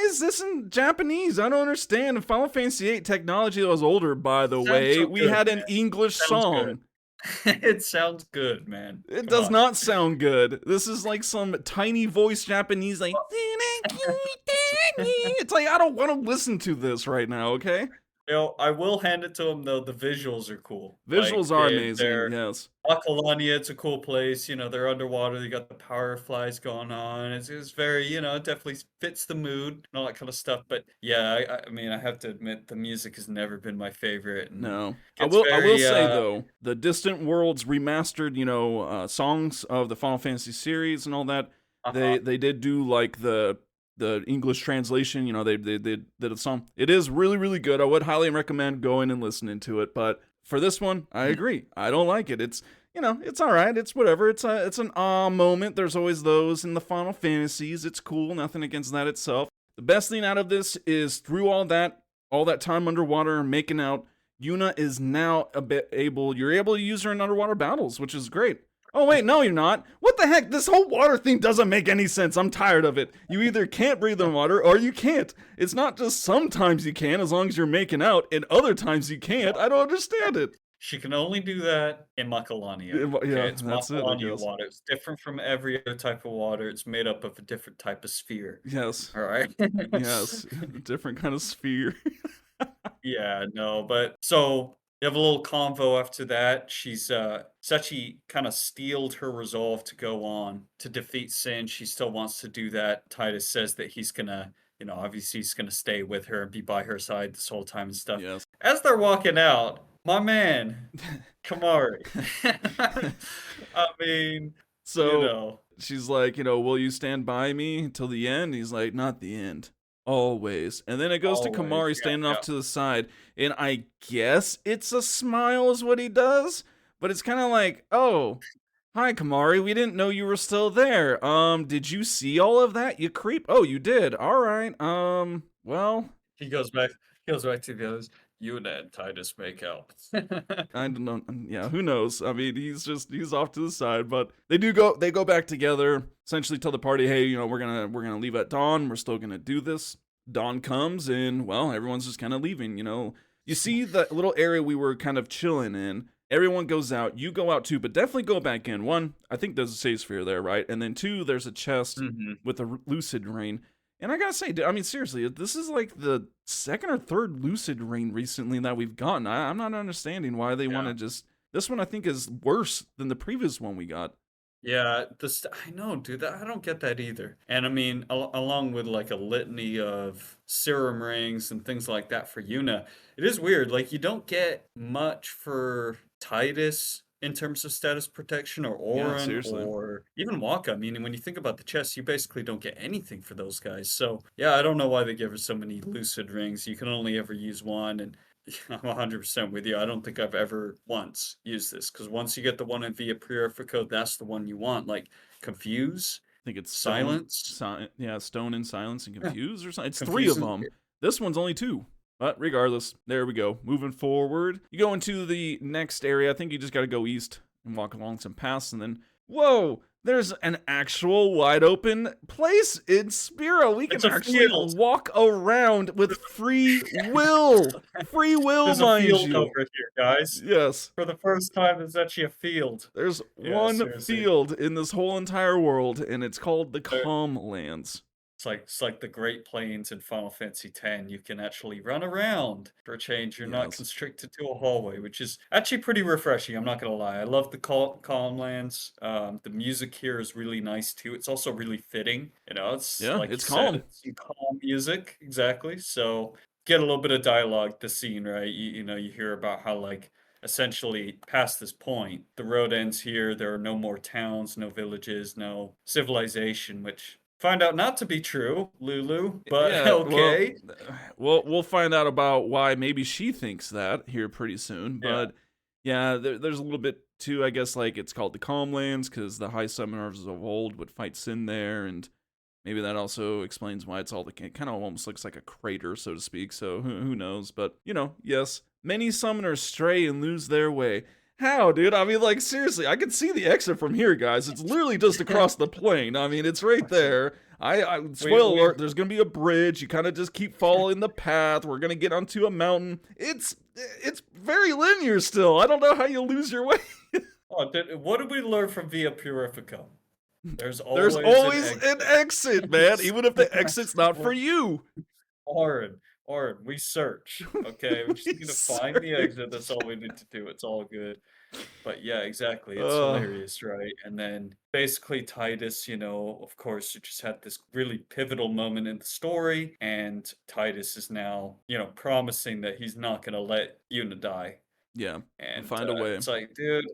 Speaker 1: is this in Japanese? I don't understand. In Final Fantasy VIII technology that was older, by the way, we had an English song.
Speaker 2: It sounds good, man.
Speaker 1: It does not sound good. This is some tiny voice Japanese, it's I don't want to listen to this right now, okay?
Speaker 2: I will hand it to them though. The visuals are cool.
Speaker 1: Visuals are amazing. Yes.
Speaker 2: Akalania, it's a cool place. They're underwater. They got the power flies going on. It's very, it definitely fits the mood and all that kind of stuff. But yeah, I mean, I have to admit, the music has never been my favorite.
Speaker 1: No, I will say though, the Distant Worlds remastered, songs of the Final Fantasy series and all that. They did do the English translation, they did a song. It is really, really good. I would highly recommend going and listening to it. But for this one, I agree. I don't like it. It's it's all right. It's whatever. It's an moment. There's always those in the Final Fantasies. It's cool. Nothing against that itself. The best thing out of this is through all that time underwater making out, Yuna is now you're able to use her in underwater battles, which is great. Oh wait, no you're not. What the heck? This whole water thing doesn't make any sense. I'm tired of it. You either can't breathe in water or you can't. It's not just sometimes you can as long as you're making out and other times you can't. I don't understand it.
Speaker 2: She can only do that in Macalania.
Speaker 1: Yeah,
Speaker 2: It's
Speaker 1: that's it, I
Speaker 2: Macalania
Speaker 1: guess.
Speaker 2: water. It's different from every other type of water. It's made up of a different type of sphere.
Speaker 1: Yes.
Speaker 2: All right.
Speaker 1: Yes. Different kind of sphere.
Speaker 2: Yeah, no, but so you have a little convo after that. Sechi kind of steeled her resolve to go on to defeat Sin. She still wants to do that. Tidus says that he's gonna, obviously he's gonna stay with her and be by her side this whole time and stuff.
Speaker 1: Yes.
Speaker 2: As they're walking out, my man, Kamari. I mean,
Speaker 1: So she's like, will you stand by me until the end? He's like, not the end. Always. And then it goes to
Speaker 2: always,
Speaker 1: Kamari standing off to the side. And I guess it's a smile is what he does. But it's kind of like, oh, hi, Kamari. We didn't know you were still there. Did you see all of that? You creep. Oh, you did. All right. Well.
Speaker 2: He goes back to the others. Yuna and Tidus make out.
Speaker 1: I don't know. Yeah, who knows? I mean, he's off to the side, but they go back together, essentially tell the party, hey, we're gonna leave at dawn. We're still gonna do this. Dawn comes and well, everyone's just kind of leaving. You see the little area we were kind of chilling in. Everyone goes out. You go out too, but definitely go back in. One, I think there's a save sphere there, right? And then two, there's a chest with a lucid rain. And I gotta say, I mean, seriously, this is like the second or third lucid rain recently that we've gotten. I'm not understanding why they want to just. This one I think is worse than the previous one we got.
Speaker 2: Yeah, I know, dude. I don't get that either. And I mean, along with like a litany of serum rings and things like that for Yuna, it is weird. Like you don't get much for Tidus in terms of status protection or
Speaker 1: Yeah,
Speaker 2: Orin
Speaker 1: seriously.
Speaker 2: or even Waka. I mean, when you think about the chest, you basically don't get anything for those guys. So yeah, I don't know why they give her so many lucid rings. You can only ever use one, and I'm 100% with you. I don't think I've ever once used this because once you get the one in Via Purifico, that's the one you want. Like Confuse,
Speaker 1: I think it's
Speaker 2: Silence.
Speaker 1: Stone and Silence and
Speaker 2: Yeah,
Speaker 1: Confuse or something. It's three
Speaker 2: Confuse
Speaker 1: of
Speaker 2: and
Speaker 1: them. This one's only two. But regardless, there we go. Moving forward, you go into the next area. I think you just got to go east and walk along some paths, and then whoa, there's an actual wide open place in Spiro. We can
Speaker 2: It's a
Speaker 1: actually
Speaker 2: field.
Speaker 1: walk around with free will. Free will,
Speaker 2: There's a
Speaker 1: mind
Speaker 2: field
Speaker 1: you.
Speaker 2: over here, guys.
Speaker 1: Yes.
Speaker 2: For the first time, there's actually a field.
Speaker 1: There's
Speaker 2: Yeah,
Speaker 1: one
Speaker 2: seriously.
Speaker 1: field in this whole entire world, and it's called the
Speaker 2: There-
Speaker 1: Calm Lands.
Speaker 2: It's like the Great Plains in Final Fantasy X. You can actually run around for a change. You're not
Speaker 1: Yes.
Speaker 2: constricted to a hallway, which is actually pretty refreshing. I'm not gonna lie. I love the Calm Lands. The music here is really nice too. It's also really fitting. It's
Speaker 1: Yeah,
Speaker 2: like
Speaker 1: it's
Speaker 2: you said,
Speaker 1: calm.
Speaker 2: it's some calm music, exactly. So get a little bit of dialogue. The scene, right? You hear about how like essentially past this point, the road ends here. There are no more towns, no villages, no civilization, which find out not to be true, Lulu, but
Speaker 1: Yeah,
Speaker 2: okay.
Speaker 1: well, we'll find out about why maybe she thinks that here pretty soon.
Speaker 2: Yeah.
Speaker 1: But yeah, there's a little bit too. I guess like it's called the Calm Lands because the High Summoners of old would fight Sin there, and maybe that also explains why it's all it kind of almost looks like a crater, so to speak. So who knows? But yes, many summoners stray and lose their way. How, dude? I mean, like, seriously, I can see the exit from here, guys. It's literally just across the plain. I mean, it's right there. Spoiler alert, there's gonna be a bridge. You kind of just keep following the path. We're gonna get onto a mountain. It's very linear still. I don't know how you lose your way.
Speaker 2: What did we learn from Via Purifico? There's
Speaker 1: There's always an exit, man. Even if the exit's not for you.
Speaker 2: Orin, we search. Okay, we just need to find the exit. That's all we need to do. It's all good. But yeah, exactly. It's hilarious, right? And then basically Tidus, of course, just had this really pivotal moment in the story, and Tidus is now, promising that he's not gonna let Yuna die.
Speaker 1: Yeah,
Speaker 2: And
Speaker 1: find a way.
Speaker 2: it's like, dude,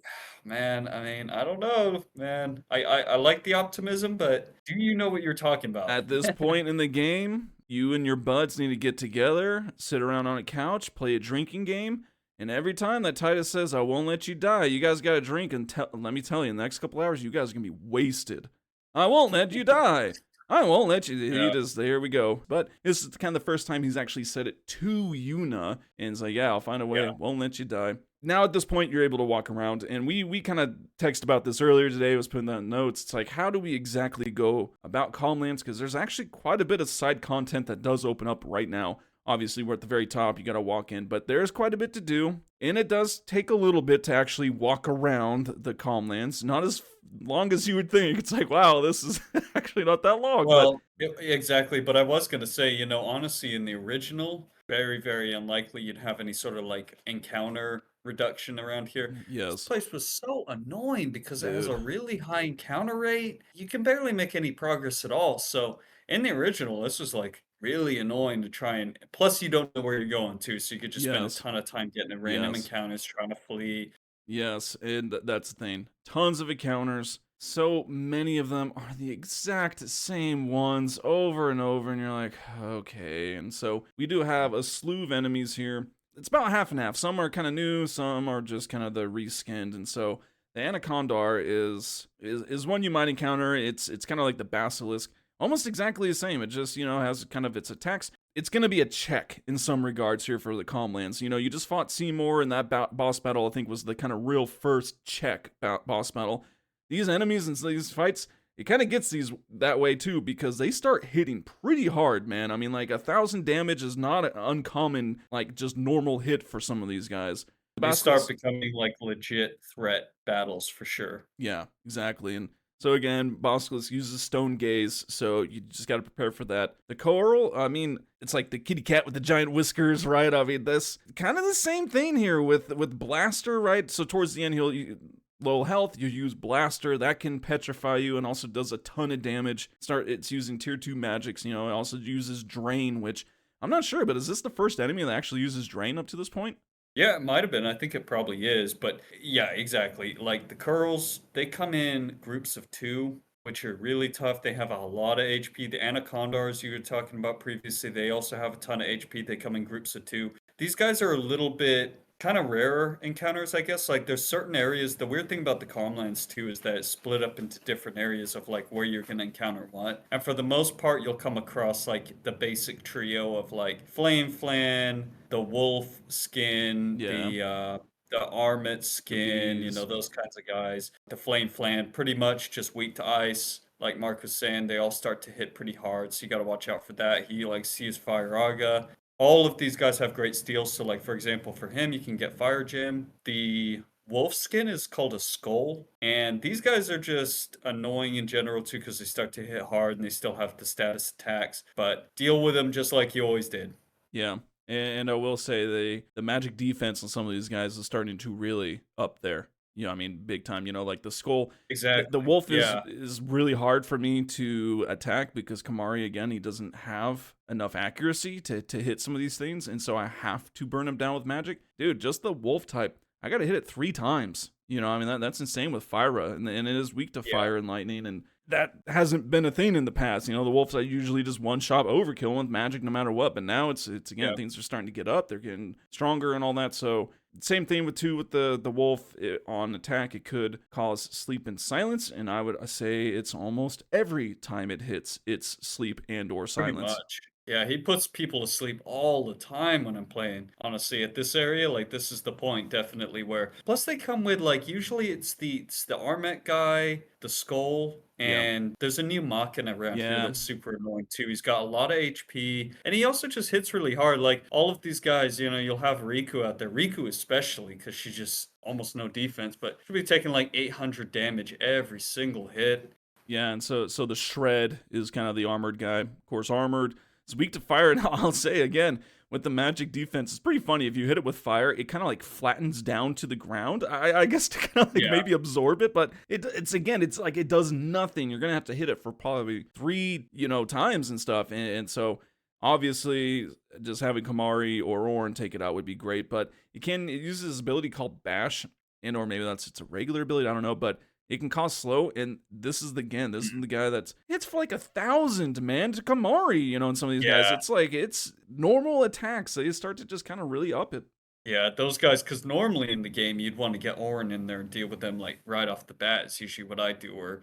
Speaker 2: man, I mean, I don't know, man. I like the optimism, but do you know what you're talking about?
Speaker 1: At this point in the game, you and your buds need to get together, sit around on a couch, play a drinking game, And every time that Tidus says, I won't let you die, you guys gotta drink, and let me tell you, in the next couple hours, you guys are gonna be wasted. I won't let you die. I won't let you. He
Speaker 2: Yeah.
Speaker 1: just, here we go. But this is kind of the first time he's actually said it to Yuna. And he's like, yeah, I'll find a way.
Speaker 2: Yeah.
Speaker 1: Won't let you die. Now at this point, you're able to walk around. And we kind of text about this earlier today. I was putting that in notes. It's like, how do we exactly go about Calmlands? Because there's actually quite a bit of side content that does open up right now. Obviously, we're at the very top. You got to walk in. But there's quite a bit to do. And it does take a little bit to actually walk around the Calmlands. Not as long as you would think. It's like, wow, this is actually not that long.
Speaker 2: Well, exactly. But I was going to say, you know, honestly, in the original, very, very unlikely you'd have any sort of like encounter reduction around here. This
Speaker 1: Yes,
Speaker 2: place was so annoying because it has a
Speaker 1: dude.
Speaker 2: really high encounter rate. You can barely make any progress at all. So in the original, this was like really annoying to try and. Plus, you don't know where you're going to, so you could just spend a
Speaker 1: Yes,
Speaker 2: ton of time getting in random
Speaker 1: yes,
Speaker 2: encounters trying to flee.
Speaker 1: yes. And that's the thing. Tons of encounters. So many of them are the exact same ones over and over. And you're like, okay. And so we do have a slew of enemies here. It's about half and half. Some are kind of new, some are just kind of the reskinned. And so the Anacondar is one you might encounter. It's kind of like the Basilisk, almost exactly the same. It just, has kind of its attacks. It's going to be a check in some regards here for the Calmlands. You just fought Seymour, and that boss battle, I think, was the kind of real first check boss battle. These enemies and these fights, it kind of gets these that way too, because they start hitting pretty hard, man. I mean, like 1,000 damage is not an uncommon, like just normal hit for some of these guys.
Speaker 2: They start
Speaker 1: Basilisk,
Speaker 2: becoming like legit threat battles for sure.
Speaker 1: yeah, exactly. And so again, Basilisk uses Stone Gaze, so you just got to prepare for that. The Coral, I mean, it's like the kitty cat with the giant whiskers, right? I mean, this kind of the same thing here with Blaster, right? So towards the end, low health, you use Blaster, that can petrify you and also does a ton of damage. It's using tier 2 magics, it also uses Drain, which I'm not sure, but is this the first enemy that actually uses Drain up to this point?
Speaker 2: Yeah, it might have been. I think it probably is. But yeah, exactly. Like the curls, they come in groups of two, which are really tough. They have a lot of HP. The Anacondars you were talking about previously, they also have a ton of HP. They come in groups of two. These guys are a little bit kind of rarer encounters, I guess. Like there's certain areas. The weird thing about the Calmlands too is that it's split up into different areas of like where you're gonna encounter what. And for the most part, you'll come across like the basic trio of like Flame Flan, the wolf skin,
Speaker 1: Yeah,
Speaker 2: the armet
Speaker 1: the
Speaker 2: skin,
Speaker 1: bees.
Speaker 2: those kinds of guys. The flame flan, pretty much just weak to ice. Like Mark was saying, they all start to hit pretty hard, so you got to watch out for that. He likes to use Fire Aga. All of these guys have great steals, so like for example, for him, you can get Fire Gem. The wolf skin is called a skull, and these guys are just annoying in general too because they start to hit hard and they still have the status attacks. But deal with them just like you always did.
Speaker 1: Yeah. And I will say the magic defense on some of these guys is starting to really up there. I mean, big time. Like the skull, the
Speaker 2: Exactly.
Speaker 1: wolf is
Speaker 2: Yeah.
Speaker 1: is really hard for me to attack because Kamari, again, he doesn't have enough accuracy to hit some of these things, and so I have to burn him down with magic. Dude, just the wolf type, I got to hit it 3 times. I mean, that's insane with Fyra, and it is weak to
Speaker 2: Yeah.
Speaker 1: fire and lightning, and that hasn't been a thing in the past. The wolves are usually just one shot overkill with magic no matter what, but now it's again,
Speaker 2: Yeah.
Speaker 1: things are starting to get up. They're getting stronger and all that. So same thing with the wolf on attack. It could cause sleep and silence, and I would say it's almost every time it hits, it's sleep and or
Speaker 2: Pretty
Speaker 1: silence.
Speaker 2: much. Yeah, he puts people to sleep all the time when I'm playing. Honestly, at this area, like this is the point definitely where plus they come with like usually it's the Armet guy, the skull,
Speaker 1: Yeah,
Speaker 2: and there's a new Machina around here
Speaker 1: yeah,
Speaker 2: that's super annoying too. He's got a lot of HP and he also just hits really hard. Like all of these guys, you'll have Riku out there. Riku especially because she's just almost no defense, but she'll be taking like 800 damage every single hit.
Speaker 1: yeah. And so the shred is kind of the armored guy. Of course, armored. It's weak to fire, and I'll say again, with the magic defense, it's pretty funny. If you hit it with fire, it kind of like flattens down to the ground. I guess to kind of like
Speaker 2: Yeah.
Speaker 1: maybe absorb it, but it's like it does nothing. You're gonna have to hit it for probably 3 times and stuff, and so obviously just having Kamari or Ornn take it out would be great. But it uses this ability called Bash, and or maybe it's a regular ability. I don't know, but it can cause slow, and this is the guy that's hits for like 1,000, man, to Kamari, and some of these guys.
Speaker 2: Yeah.
Speaker 1: It's like it's normal attacks. They start to just kind of really up it.
Speaker 2: Yeah, those guys, because normally in the game, you'd want to get Orin in there and deal with them like right off the bat. It's usually what I do, or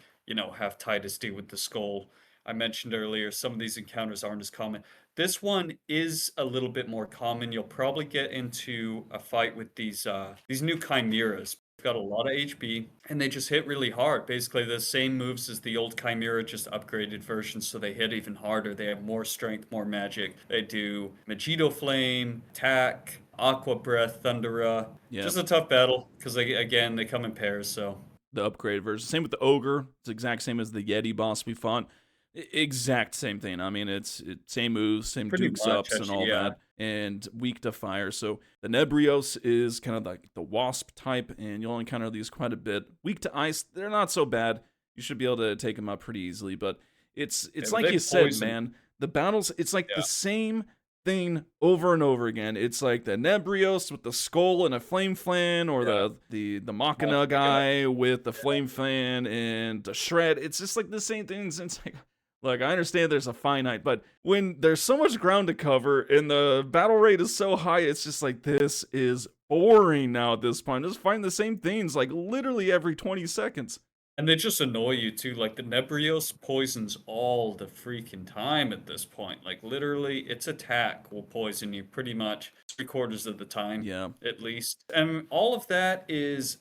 Speaker 2: have Tidus deal with the skull. I mentioned earlier, some of these encounters aren't as common. This one is a little bit more common. You'll probably get into a fight with these new chimeras. They've got a lot of HP, and they just hit really hard. Basically, the same moves as the old chimera, just upgraded versions, so they hit even harder. They have more strength, more magic. They do Megiddo Flame, attack, Aqua Breath, Thundera.
Speaker 1: Yeah,
Speaker 2: Just a tough battle because again they come in pairs. So
Speaker 1: the upgrade version. Same with the ogre. It's exact same as the Yeti boss we fought. Exact same thing. I mean, it's same moves, same
Speaker 2: pretty
Speaker 1: dukes
Speaker 2: much,
Speaker 1: ups and
Speaker 2: actually,
Speaker 1: all
Speaker 2: yeah.
Speaker 1: that, and weak to fire. So the Nebrios is kind of like the wasp type, and you'll encounter these quite a bit. Weak to ice, they're not so bad. You should be able to take them out pretty easily. But it's
Speaker 2: Yeah,
Speaker 1: like
Speaker 2: they
Speaker 1: you said,
Speaker 2: poison.
Speaker 1: man. The battles, it's like the
Speaker 2: Yeah,
Speaker 1: same thing over and over again. It's like the Nebrios with the skull and a flame fan, or
Speaker 2: yeah.
Speaker 1: the
Speaker 2: Monster
Speaker 1: Machina
Speaker 2: guy.
Speaker 1: guy with the
Speaker 2: Yeah.
Speaker 1: flame fan and the shred. It's just like the same things. It's like, look, I understand there's a finite, but when there's so much ground to cover and the battle rate is so high, it's just like, this is boring now at this point. Just find the same things like literally every 20 seconds.
Speaker 2: And they just annoy you too. Like the Nebrios poisons all the freaking time at this point. Like literally, its attack will poison you pretty much 3/4 of the time,
Speaker 1: Yeah.
Speaker 2: at least. And all of that is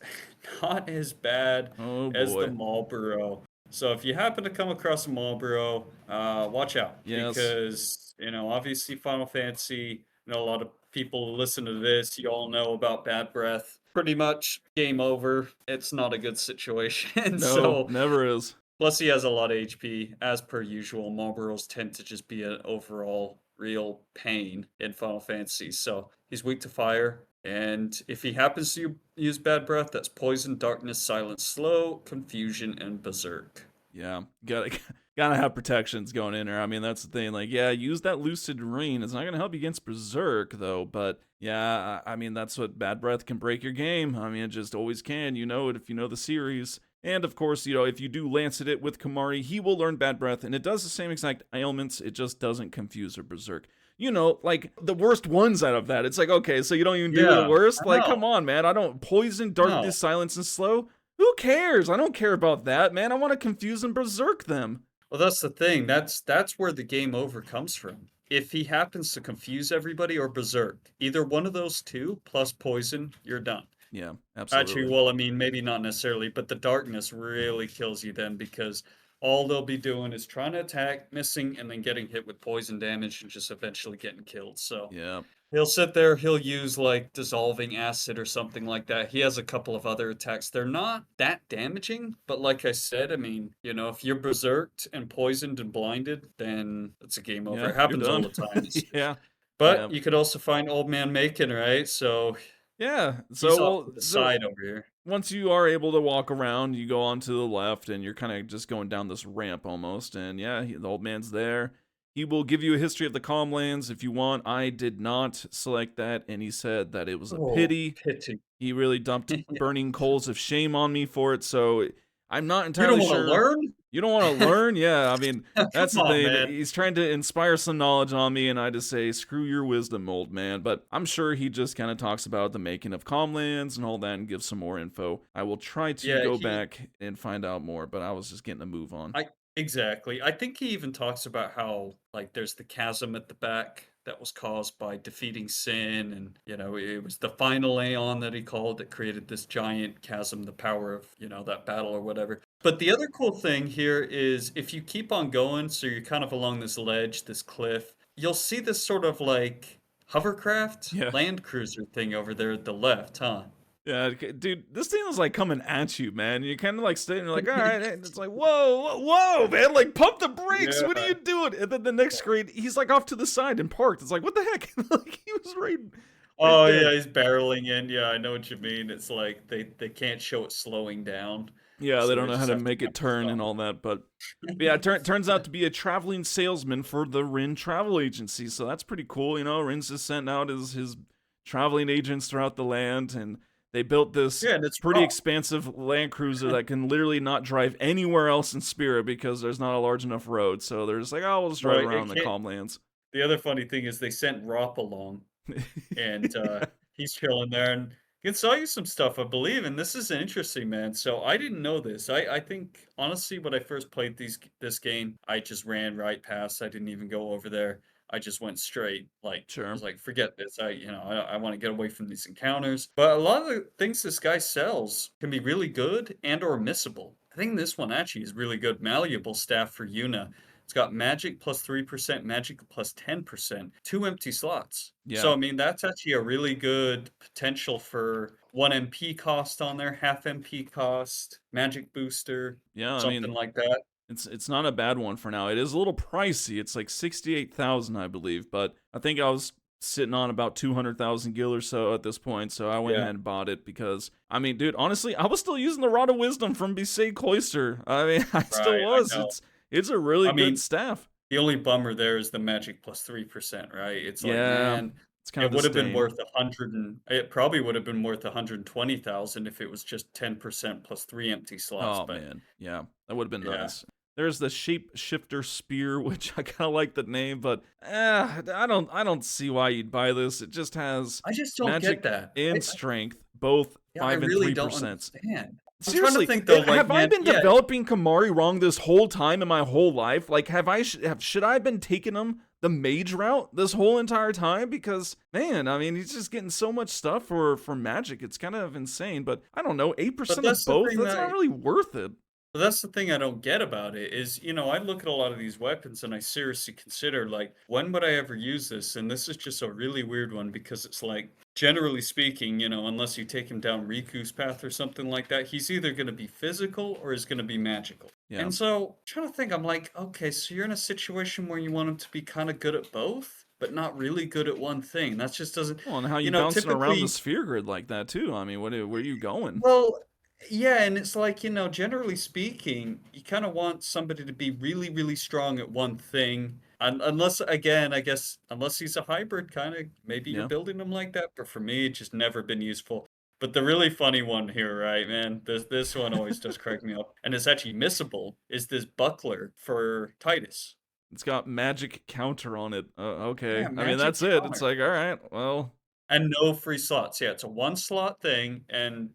Speaker 2: not as bad
Speaker 1: Oh
Speaker 2: as the
Speaker 1: boy.
Speaker 2: Marlboro. So if you happen to come across a Marlboro, watch out
Speaker 1: Yes.
Speaker 2: because obviously Final Fantasy. A lot of people who listen to this, you all know about bad breath. Pretty much game over. It's not a good situation.
Speaker 1: No,
Speaker 2: So
Speaker 1: never is.
Speaker 2: plus he has a lot of HP. As per usual, Marlboros tend to just be an overall real pain in Final Fantasy. So he's weak to fire. And if he happens to use bad breath, that's poison, darkness, silence, slow, confusion, and berserk.
Speaker 1: Yeah, gotta gotta have protections going in there. I mean, that's the thing. Like, yeah, use that lucid rain. It's not gonna help you against berserk though. But yeah, I mean, that's what bad breath can break your game. I mean, it just always can. You know it if you know the series. And of course, if you do Lancet it with Kamari, he will learn bad breath, and it does the same exact ailments. It just doesn't confuse or berserk. Like the worst ones out of that. It's like, okay, so you don't even do the
Speaker 2: Yeah,
Speaker 1: worst.
Speaker 2: I
Speaker 1: Like,
Speaker 2: know.
Speaker 1: come on, man. I don't poison,
Speaker 2: No.
Speaker 1: darkness, silence, and slow. Who cares? I don't care about that, man. I want to confuse and berserk them.
Speaker 2: Well, that's the thing. That's where the game over comes from. If he happens to confuse everybody or berserk, either one of those two plus poison, you're done.
Speaker 1: Yeah,
Speaker 2: Actually,
Speaker 1: absolutely.
Speaker 2: well, I mean, maybe not necessarily, but the darkness really kills you then because all they'll be doing is trying to attack, missing, and then getting hit with poison damage and just eventually getting killed. So
Speaker 1: Yeah.
Speaker 2: he'll sit there, he'll use like dissolving acid or something like that. He has a couple of other attacks. They're not that damaging, but like I said, I mean, if you're berserked and poisoned and blinded, then it's a game over.
Speaker 1: Yeah,
Speaker 2: It
Speaker 1: you're
Speaker 2: happens all
Speaker 1: done.
Speaker 2: the time.
Speaker 1: Yeah.
Speaker 2: But
Speaker 1: Yeah.
Speaker 2: you could also find Old Man Macon, right? So
Speaker 1: Yeah.
Speaker 2: he's
Speaker 1: So,
Speaker 2: off
Speaker 1: well,
Speaker 2: to the
Speaker 1: so
Speaker 2: side over here.
Speaker 1: once you are able to walk around, you go on to the left and you're kind of just going down this ramp almost. And yeah, the old man's there. He will give you a history of the Calmlands if you want. I did not select that, and he said that it was a
Speaker 2: Oh,
Speaker 1: pity.
Speaker 2: pity.
Speaker 1: He really dumped burning coals of shame on me for it, so I'm not
Speaker 2: You don't
Speaker 1: entirely
Speaker 2: want to
Speaker 1: sure.
Speaker 2: learn?
Speaker 1: You don't want to learn? Yeah, I mean,
Speaker 2: Come
Speaker 1: that's the
Speaker 2: on,
Speaker 1: thing.
Speaker 2: man.
Speaker 1: He's trying to inspire some knowledge on me, and I just say, screw your wisdom, old man. But I'm sure he just kind of talks about the making of Calmlands and all that and gives some more info. I will try to
Speaker 2: Yeah,
Speaker 1: go back and find out more, but I was just getting a move on.
Speaker 2: I exactly. I think he even talks about how like there's the chasm at the back that was caused by defeating sin, and it was the final Aeon that he called that created this giant chasm, the power of that battle or whatever. But the other cool thing here is if you keep on going, so you're kind of along this ledge, this cliff, you'll see this sort of like hovercraft
Speaker 1: Yeah.
Speaker 2: land cruiser thing over there at the left, huh?
Speaker 1: Yeah, dude, this thing is like coming at you, man. You kind of like sitting there, like, all right, and it's like, whoa, whoa, man, like pump the brakes. What are
Speaker 2: Yeah.
Speaker 1: you doing? And then the next screen, he's like off to the side and parked. It's like, what the heck? Like he was right
Speaker 2: Oh yeah,
Speaker 1: there.
Speaker 2: he's barreling in. Yeah, I know what you mean. It's like they can't show it slowing down,
Speaker 1: Yeah, they
Speaker 2: so
Speaker 1: don't
Speaker 2: they
Speaker 1: know how
Speaker 2: just
Speaker 1: to
Speaker 2: have to
Speaker 1: make
Speaker 2: kind
Speaker 1: it
Speaker 2: of
Speaker 1: turn and
Speaker 2: stop.
Speaker 1: all that, but yeah, turns out to be a traveling salesman for the Rin Travel Agency, so that's pretty cool. Rin's just sent out his traveling agents throughout the land, and they built this
Speaker 2: Yeah, and it's
Speaker 1: pretty
Speaker 2: raw.
Speaker 1: expansive Land Cruiser that can literally not drive anywhere else in Spirit because there's not a large enough road. So they're just like, oh, we'll just drive
Speaker 2: Right.
Speaker 1: around
Speaker 2: It
Speaker 1: the
Speaker 2: can't.
Speaker 1: Calmlands.
Speaker 2: The other funny thing is they sent Rop along, and
Speaker 1: Yeah.
Speaker 2: He's chilling there, and he can sell you some stuff, I believe, and this is interesting, man. So I didn't know this. I think honestly, when I first played this game, I just ran right past. I didn't even go over there. I just went straight. Like I
Speaker 1: Sure.
Speaker 2: was like, forget this. I want to get away from these encounters. But a lot of the things this guy sells can be really good and or missable. I think this one actually is really good. Malleable staff for Yuna. It's got magic plus 3%, magic plus 10%, two empty slots. So,
Speaker 1: Yeah.
Speaker 2: I mean, that's actually a really good potential for 1 MP cost on there, half MP cost, magic booster,
Speaker 1: Yeah, I
Speaker 2: something
Speaker 1: mean,
Speaker 2: like that.
Speaker 1: it's not a bad one for now. It is a little pricey. It's like 68,000, I believe, but I think I was sitting on about 200,000 gil or so at this point, so I went
Speaker 2: Yeah,
Speaker 1: ahead and bought it because I mean, dude, honestly, I was still using the Rod of Wisdom from Besaid Cloister. I mean, I still
Speaker 2: right. I
Speaker 1: was.
Speaker 2: know.
Speaker 1: It's a really
Speaker 2: I
Speaker 1: good
Speaker 2: mean,
Speaker 1: staff.
Speaker 2: the only bummer there is the magic plus 3%, right? It's like,
Speaker 1: Yeah,
Speaker 2: man,
Speaker 1: it's kind of
Speaker 2: it
Speaker 1: the
Speaker 2: would have been
Speaker 1: stain.
Speaker 2: worth 100 and it probably would have been worth 120,000 if it was just 10% plus 3 empty slots,
Speaker 1: Oh
Speaker 2: but
Speaker 1: man, yeah, that would have been
Speaker 2: yeah.
Speaker 1: nice. There's the Shapeshifter Spear, which I kind of like the name, but I don't see why you'd buy this. It just has
Speaker 2: I just don't get
Speaker 1: magic
Speaker 2: that.
Speaker 1: and strength, both
Speaker 2: Yeah, I
Speaker 1: 5 and
Speaker 2: really
Speaker 1: 3%.
Speaker 2: don't understand. I'm trying to
Speaker 1: Seriously,
Speaker 2: think though, like,
Speaker 1: have I
Speaker 2: man,
Speaker 1: been
Speaker 2: yeah,
Speaker 1: developing Kamari wrong this whole time in my whole life? Like, should I have been taking him the mage route this whole entire time? Because man, I mean, he's just getting so much stuff for magic. It's kind of insane. But I don't know, eight
Speaker 2: but
Speaker 1: percent of
Speaker 2: that's the
Speaker 1: both.
Speaker 2: thing
Speaker 1: That's not
Speaker 2: that
Speaker 1: really worth it.
Speaker 2: But that's the thing I don't get about it is, I look at a lot of these weapons and I seriously consider like, when would I ever use this? And this is just a really weird one because it's like, generally speaking, unless you take him down Riku's path or something like that, he's either going to be physical or he's going to be magical.
Speaker 1: Yeah.
Speaker 2: And so, trying to think, I'm like, okay, so you're in a situation where you want him to be kind of good at both, but not really good at one thing. That just doesn't,
Speaker 1: Well, and how you bouncing around the
Speaker 2: typically.
Speaker 1: sphere grid like that too? I mean, where are you going?
Speaker 2: Well, yeah, and it's like, generally speaking, you kind of want somebody to be really, really strong at one thing. Unless, again, I guess, unless he's a hybrid kind of, maybe you're
Speaker 1: Yeah.
Speaker 2: building him like that. But for me, it's just never been useful. But the really funny one here, right, man, this one always does crack me up, and it's actually missable, is this buckler for Titus.
Speaker 1: It's got magic counter on it.
Speaker 2: Yeah,
Speaker 1: Okay. I mean,
Speaker 2: magic
Speaker 1: that's it. It's
Speaker 2: counter.
Speaker 1: like, all right, well,
Speaker 2: And no free slots. Yeah, it's a one slot thing, and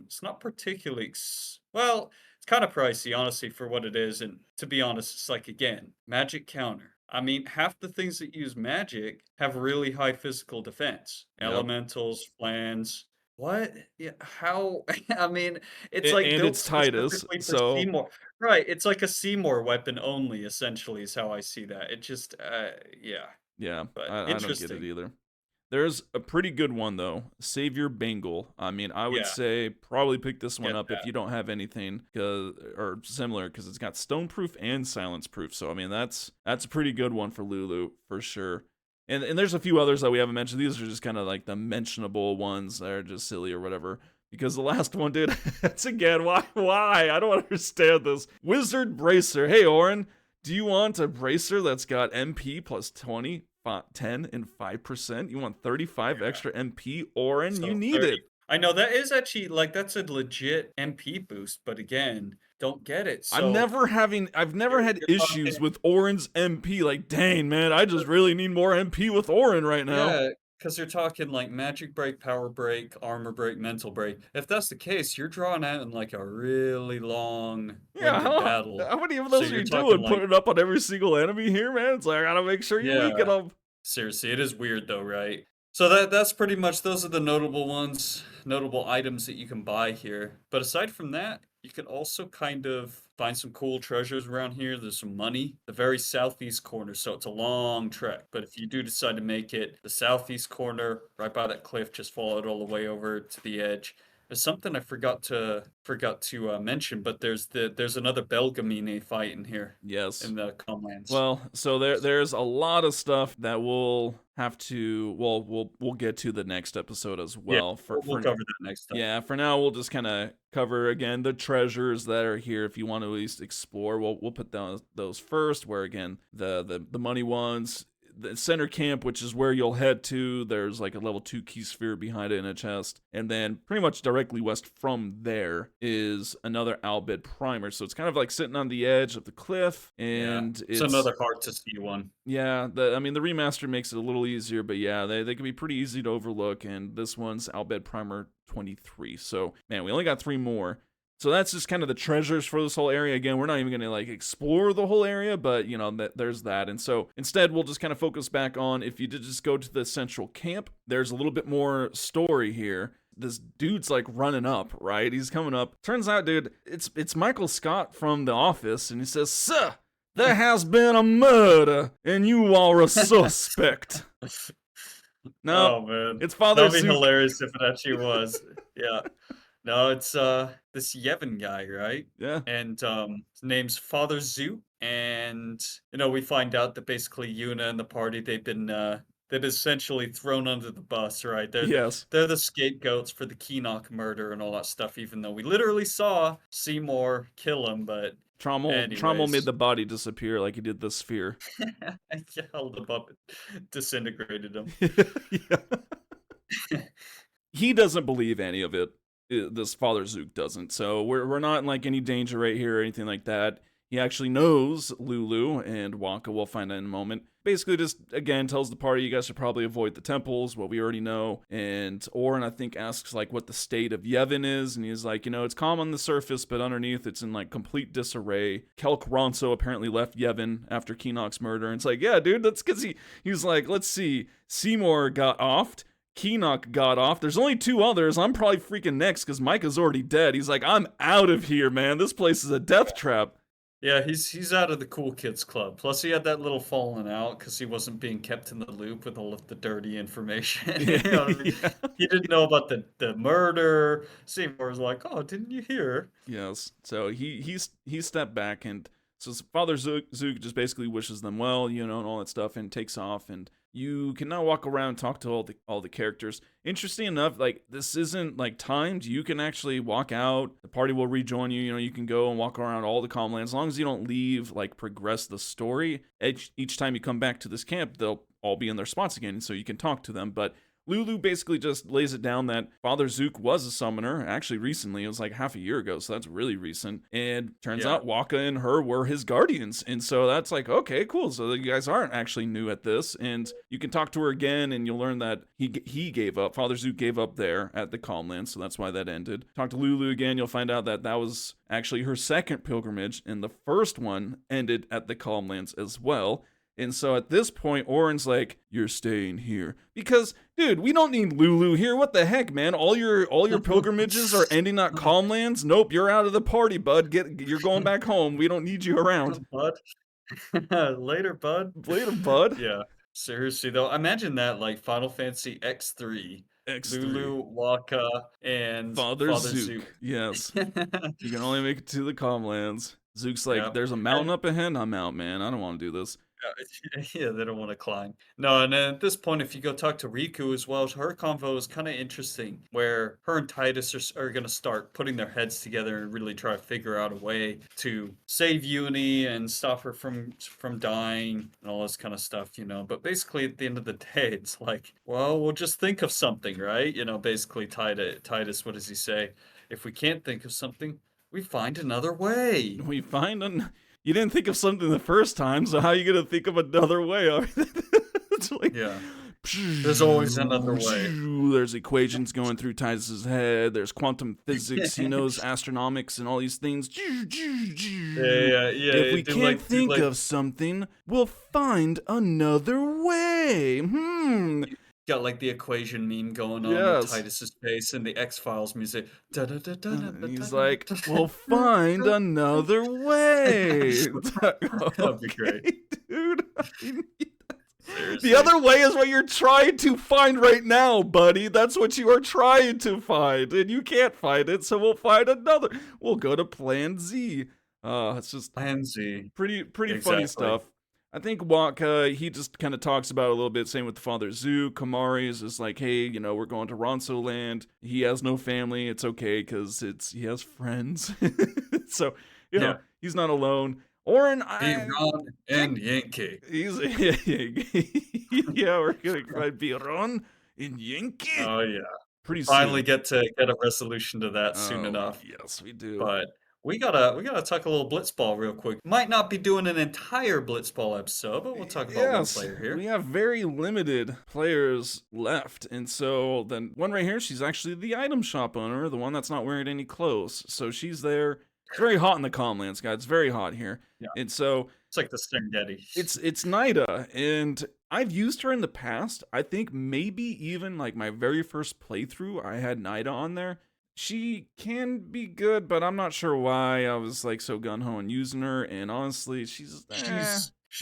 Speaker 2: it's not particularly well, it's kind of pricey, honestly, for what it is. And to be honest, it's like again, magic counter. I mean, half the things that use magic have really high physical defense.
Speaker 1: yep.
Speaker 2: Elementals, plans. What? Yeah, how? I mean, it's like
Speaker 1: And
Speaker 2: built
Speaker 1: it's Titus,
Speaker 2: specifically for
Speaker 1: so
Speaker 2: Seymour. Right, it's like a Seymour weapon only, essentially, is how I see that. It just, yeah,
Speaker 1: yeah,
Speaker 2: but
Speaker 1: I don't get it
Speaker 2: interesting.
Speaker 1: either. There's a pretty good one though, Savior Bangle. I mean, I would
Speaker 2: Yeah,
Speaker 1: say probably pick this one
Speaker 2: get
Speaker 1: up if
Speaker 2: that.
Speaker 1: you don't have anything or similar, because it's got stone proof and silence proof. So I mean, that's a pretty good one for Lulu for sure. And there's a few others that we haven't mentioned. These are just kind of like the mentionable ones that are just silly or whatever. Because the last one, dude, that's again why I don't understand this. Wizard Bracer. Hey, Oren, do you want a bracer that's got MP plus 20, 10, and 5%? You want 35
Speaker 2: Yeah.
Speaker 1: extra MP, Oren? You
Speaker 2: So
Speaker 1: need
Speaker 2: 30.
Speaker 1: it.
Speaker 2: I know that is actually like that's a legit MP boost, but again, don't get it. So
Speaker 1: I've never had
Speaker 2: you're
Speaker 1: issues
Speaker 2: talking,
Speaker 1: with Oren's MP. Like, dang, man, I just really need more MP with Oren right now.
Speaker 2: yeah, because you're talking like magic break, power break, armor break, mental break. If that's the case, you're drawing out in like a really
Speaker 1: Yeah,
Speaker 2: long-winded
Speaker 1: how,
Speaker 2: battle.
Speaker 1: how many of
Speaker 2: So
Speaker 1: those are
Speaker 2: you're
Speaker 1: you
Speaker 2: talking
Speaker 1: doing?
Speaker 2: like,
Speaker 1: Putting it up on every single enemy here, man? It's like, I gotta make sure you weaken
Speaker 2: yeah,
Speaker 1: them.
Speaker 2: seriously, it is weird though, right? So that's pretty much those are the notable ones, notable items that you can buy here. But aside from that, you can also kind of find some cool treasures around here. There's some money, the very southeast corner, so it's a long trek. But if you do decide to make it, the southeast corner, right by that cliff, just follow it all the way over to the edge. There's something I forgot to mention, but there's another Belgamine fight in here
Speaker 1: Yes.
Speaker 2: in the Comlands.
Speaker 1: Well, so there's a lot of stuff that we'll have to we'll get to the next episode as
Speaker 2: Yeah,
Speaker 1: well.
Speaker 2: we'll cover that next time.
Speaker 1: Yeah, for now we'll just kind of cover again the treasures that are here. If you want to at least explore, we'll put those first. Where again the money ones, the center camp, which is where you'll head to. There's like a level 2 key sphere behind it in a chest. And then pretty much directly west from there is another Albed primer. So it's kind of like sitting on the edge of the cliff. And
Speaker 2: it's another hard to see one.
Speaker 1: Yeah, the remaster makes it a little easier, but yeah, they can be pretty easy to overlook. And this one's Albed Primer 23. So, man, we only got 3 more. So that's just kind of the treasures for this whole area. Again, we're not even going to like explore the whole area, but there's that. And so instead, we'll just kind of focus back on, if you did just go to the central camp, there's a little bit more story here. This dude's like running up, right? He's coming up. Turns out, dude, it's Michael Scott from The Office, and he says, "Sir, there has been a murder, and you are a suspect." No,
Speaker 2: oh man,
Speaker 1: it's Father
Speaker 2: That'd be
Speaker 1: Zook.
Speaker 2: hilarious if it actually was. Yeah. No, it's this Yevon guy, right?
Speaker 1: Yeah.
Speaker 2: And his name's Father Zook, and we find out that basically Yuna and the party, they've been essentially thrown under the bus, right? They're the scapegoats for the Keenock murder and all that stuff, even though we literally saw Seymour kill him, but
Speaker 1: Trommel made the body disappear like he did the sphere.
Speaker 2: I held him up and disintegrated him.
Speaker 1: Yeah. He doesn't believe any of it. This Father Zook doesn't. So we're not in like any danger right here or anything like that. He actually knows Lulu, and Wonka, we'll find out in a moment. Basically just, again, tells the party you guys should probably avoid the temples, what we already know. And Orin, I think, asks like what the state of Yevon is, and he's like, it's calm on the surface, but underneath it's in like complete disarray. Kelk Ronso apparently left Yevon after Keenock's murder, and it's like, yeah, dude, that's because he's like, let's see, Seymour got offed, Keenock got off. There's only 2 others. I'm probably freaking next because Micah's already dead. He's like, I'm out of here, man. This place is a death trap.
Speaker 2: Yeah, he's out of the cool kids club. Plus, he had that little falling out because he wasn't being kept in the loop with all of the dirty information. You know what I mean? He didn't know about the murder. Seymour was like, "Oh, didn't you hear?"
Speaker 1: Yes. So he stepped back, and so Father Zook just basically wishes them well, and all that stuff, and takes off. And you can now walk around and talk to all the characters. Interesting enough, like, this isn't like timed. You can actually walk out. The party will rejoin you. You can go and walk around all the Calm Lands as long as you don't leave, like, progress the story. Each time you come back to this camp, they'll all be in their spots again, so you can talk to them. But Lulu basically just lays it down that Father Zook was a summoner, actually recently. It was like half a year ago, so that's really recent. And turns out Waka and her were his guardians. And so that's like, okay, cool. So you guys aren't actually new at this. And you can talk to her again, and you'll learn that he gave up. Father Zook gave up there at the Calmlands, so that's why that ended. Talk to Lulu again, you'll find out that was actually her second pilgrimage, and the first one ended at the Calmlands as well. And so at this point, Orin's like, "You're staying here." Because, dude, we don't need Lulu here. What the heck, man? All your pilgrimages are ending at Calmlands? Nope, you're out of the party, bud. You're going back home. We don't need you around.
Speaker 2: Bud. Later, bud.
Speaker 1: Later, bud.
Speaker 2: Yeah. Seriously, though, imagine that, like, Final Fantasy X3. Lulu, Waka, and
Speaker 1: Father Zook. Yes. You can only make it to the Calmlands. Zook's like, "There's a mountain up ahead. I'm out, man. I don't want to do this."
Speaker 2: Yeah, they don't want to climb. No, and then at this point, if you go talk to Riku as well, her convo is kind of interesting, where her and Tidus are going to start putting their heads together and really try to figure out a way to save Uni and stop her from dying and all this kind of stuff, But basically, at the end of the day, it's like, well, we'll just think of something, right? Basically, Tidus, what does he say? If we can't think of something, we find another way.
Speaker 1: You didn't think of something the first time, so how are you going to think of another way? It's like,
Speaker 2: yeah. There's always another way.
Speaker 1: There's equations going through Tidus's head. There's quantum physics. He knows astronomics and all these things.
Speaker 2: Yeah.
Speaker 1: If we can't think of something, we'll find another way.
Speaker 2: Got like the equation meme going on with Tidus's face and the X-Files music.
Speaker 1: He's like, "We'll find another way."
Speaker 2: That'd be great.
Speaker 1: Dude. The other way is what you're trying to find right now, buddy. That's what you are trying to find. And you can't find it, so we'll find another. We'll go to Plan Z. It's just
Speaker 2: Plan Z.
Speaker 1: Pretty funny stuff. I think Waka, he just kind of talks about it a little bit, same with Father Zook. Kamari is just like, "Hey, we're going to Ronso Land. He has no family. It's okay because he has friends." So, he's not alone. Or an
Speaker 2: Be
Speaker 1: I.
Speaker 2: Ron and Yankee.
Speaker 1: He's yeah, we're gonna find Biron in Yankee.
Speaker 2: Oh, yeah. We'll
Speaker 1: Pretty
Speaker 2: finally
Speaker 1: soon.
Speaker 2: get to get a resolution to that soon
Speaker 1: Oh
Speaker 2: enough.
Speaker 1: yes, we do.
Speaker 2: But we gotta talk a little blitzball real quick. Might not be doing an entire blitzball episode, but we'll talk about one
Speaker 1: Yes,
Speaker 2: player here.
Speaker 1: we have very limited players left, and so then one right here, she's actually the item shop owner, the one that's not wearing any clothes. So she's there. It's very hot in the Comlands, guys. It's very hot here,
Speaker 2: Yeah,
Speaker 1: and so
Speaker 2: it's like the Serengeti.
Speaker 1: it's Nida, and I've used her in the past. I think maybe even like my very first playthrough, I had Nida on there. She can be good, but I'm not sure why I was like so gun ho on using her. And honestly,
Speaker 2: She's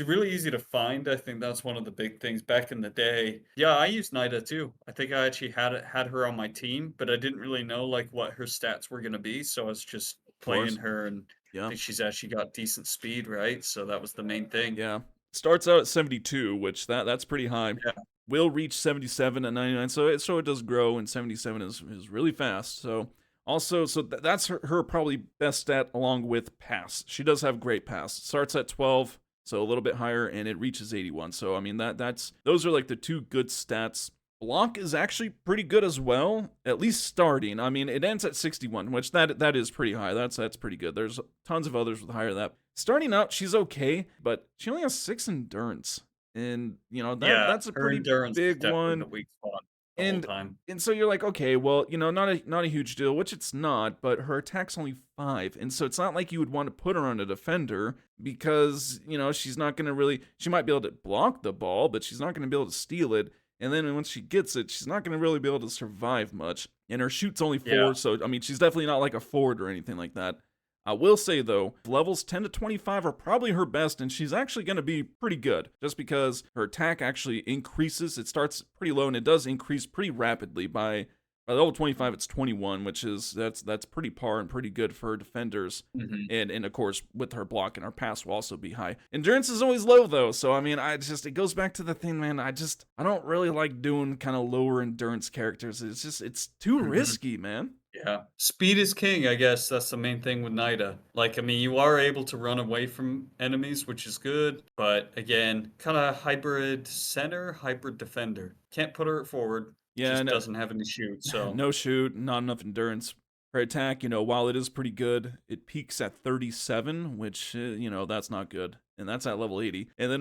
Speaker 2: really easy to find. I think that's one of the big things back in the day. Yeah, I used Nida too. I think I actually had her on my team, but I didn't really know like what her stats were gonna be, so I was just
Speaker 1: of course,
Speaker 2: playing her, and I
Speaker 1: yeah.
Speaker 2: think she's actually got decent speed, right? So that was the main thing.
Speaker 1: Yeah. Starts out at 72, which that's pretty high.
Speaker 2: Yeah.
Speaker 1: Will reach 77 at 99, so it does grow, and 77 is really fast. So also, that's her probably best stat along with pass. She does have great pass. Starts at 12, so a little bit higher, and it reaches 81. So I mean that's those are like the two good stats. Block is actually pretty good as well, at least starting. I mean, it ends at 61, which that is pretty high. That's pretty good. There's tons of others with higher than that. Starting out, she's okay, but she only has 6 endurance, and
Speaker 2: Yeah,
Speaker 1: that's a
Speaker 2: her
Speaker 1: pretty
Speaker 2: endurance is
Speaker 1: big
Speaker 2: definitely the
Speaker 1: one.
Speaker 2: weak spot the whole
Speaker 1: And
Speaker 2: time.
Speaker 1: and so you're like, okay, well, not a huge deal, which it's not, but her attack's only 5, and so it's not like you would want to put her on a defender because she's not gonna really. She might be able to block the ball, but she's not gonna be able to steal it. And then once she gets it, she's not going to really be able to survive much. And her shoot's only 4,
Speaker 2: Yeah.
Speaker 1: so I mean, she's definitely not like a forward or anything like that. I will say though, levels 10 to 25 are probably her best, and she's actually going to be pretty good just because her attack actually increases. It starts pretty low and it does increase pretty rapidly. By level 25, it's 21, which is that's pretty par and pretty good for defenders.
Speaker 2: Mhm.
Speaker 1: And of course, with her block and her pass will also be high. Endurance is always low though, so I mean, it goes back to the thing, man. I don't really like doing kind of lower endurance characters. It's too risky, man.
Speaker 2: Yeah. Speed is king, I guess. That's the main thing with Nida. Like, I mean, you are able to run away from enemies, which is good. But again, kind of hybrid center, hybrid defender. Can't put her forward.
Speaker 1: Yeah,
Speaker 2: Just
Speaker 1: no,
Speaker 2: doesn't have any shoot. So,
Speaker 1: no shoot, not enough endurance. Her attack, while it is pretty good, it peaks at 37, which that's not good, and that's at level 80. And then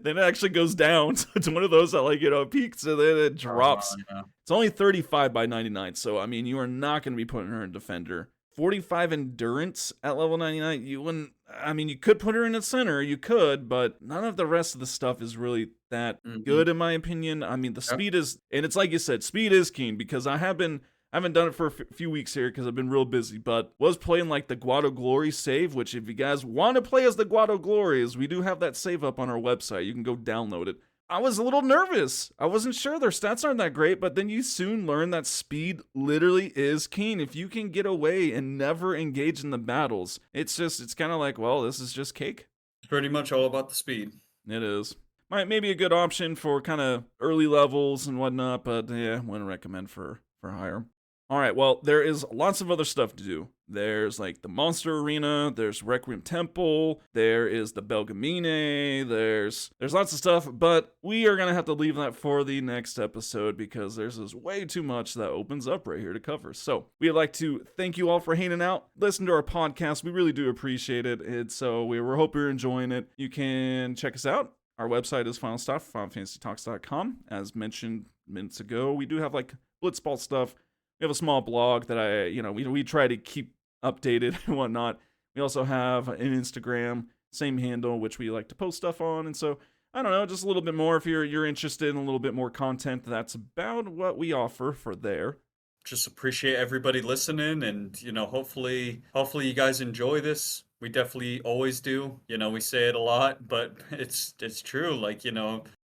Speaker 1: then it actually goes down. So it's one of those that peaks and then it drops.
Speaker 2: yeah.
Speaker 1: It's only 35 by 99, so I mean, you are not going to be putting her in defender. 45 endurance at level 99. You wouldn't. I mean, you could put her in a center. You could, but none of the rest of the stuff is really that good in my opinion. I mean, the speed is, and it's like you said, speed is keen because I haven't done it for a few weeks here because I've been real busy, but was playing like the Guado Glory save, which if you guys want to play as the Guado Glories, we do have that save up on our website. You can go download it. I was a little nervous. I wasn't sure. Their stats aren't that great, but then you soon learn that speed literally is keen. If you can get away and never engage in the battles, it's kind of like, well, this is just cake.
Speaker 2: It's pretty much all about the speed.
Speaker 1: It is. Maybe a good option for kind of early levels and whatnot, but yeah, wouldn't recommend for higher. All right, well, there is lots of other stuff to do. There's like the Monster Arena, there's Requiem Temple, there is the Belgamine, there's lots of stuff, but we are going to have to leave that for the next episode because there's way too much that opens up right here to cover. So we'd like to thank you all for hanging out, listen to our podcast. We really do appreciate it. And so we hope you're enjoying it. You can check us out. Our website is Final Stuff, FinalFantasyTalks.com. As mentioned minutes ago, we do have like Blitzball stuff. We have a small blog that we try to keep updated and whatnot. We also have an Instagram, same handle, which we like to post stuff on. And so, I don't know, just a little bit more if you're interested in a little bit more content. That's about what we offer for there.
Speaker 2: Just appreciate everybody listening, and hopefully you guys enjoy this. We definitely always do. We say it a lot, but it's true. Like,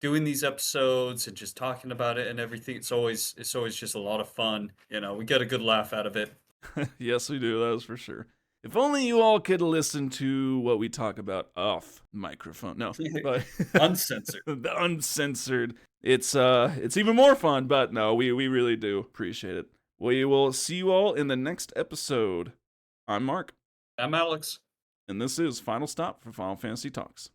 Speaker 2: doing these episodes and just talking about it and everything, it's always just a lot of fun. We get a good laugh out of it.
Speaker 1: Yes, we do. That is for sure. If only you all could listen to what we talk about off microphone. No, but
Speaker 2: Uncensored.
Speaker 1: The uncensored. It's even more fun, but no, we really do appreciate it. We will see you all in the next episode. I'm Mark.
Speaker 2: I'm Alex.
Speaker 1: and this is Final Stop for Final Fantasy Talks.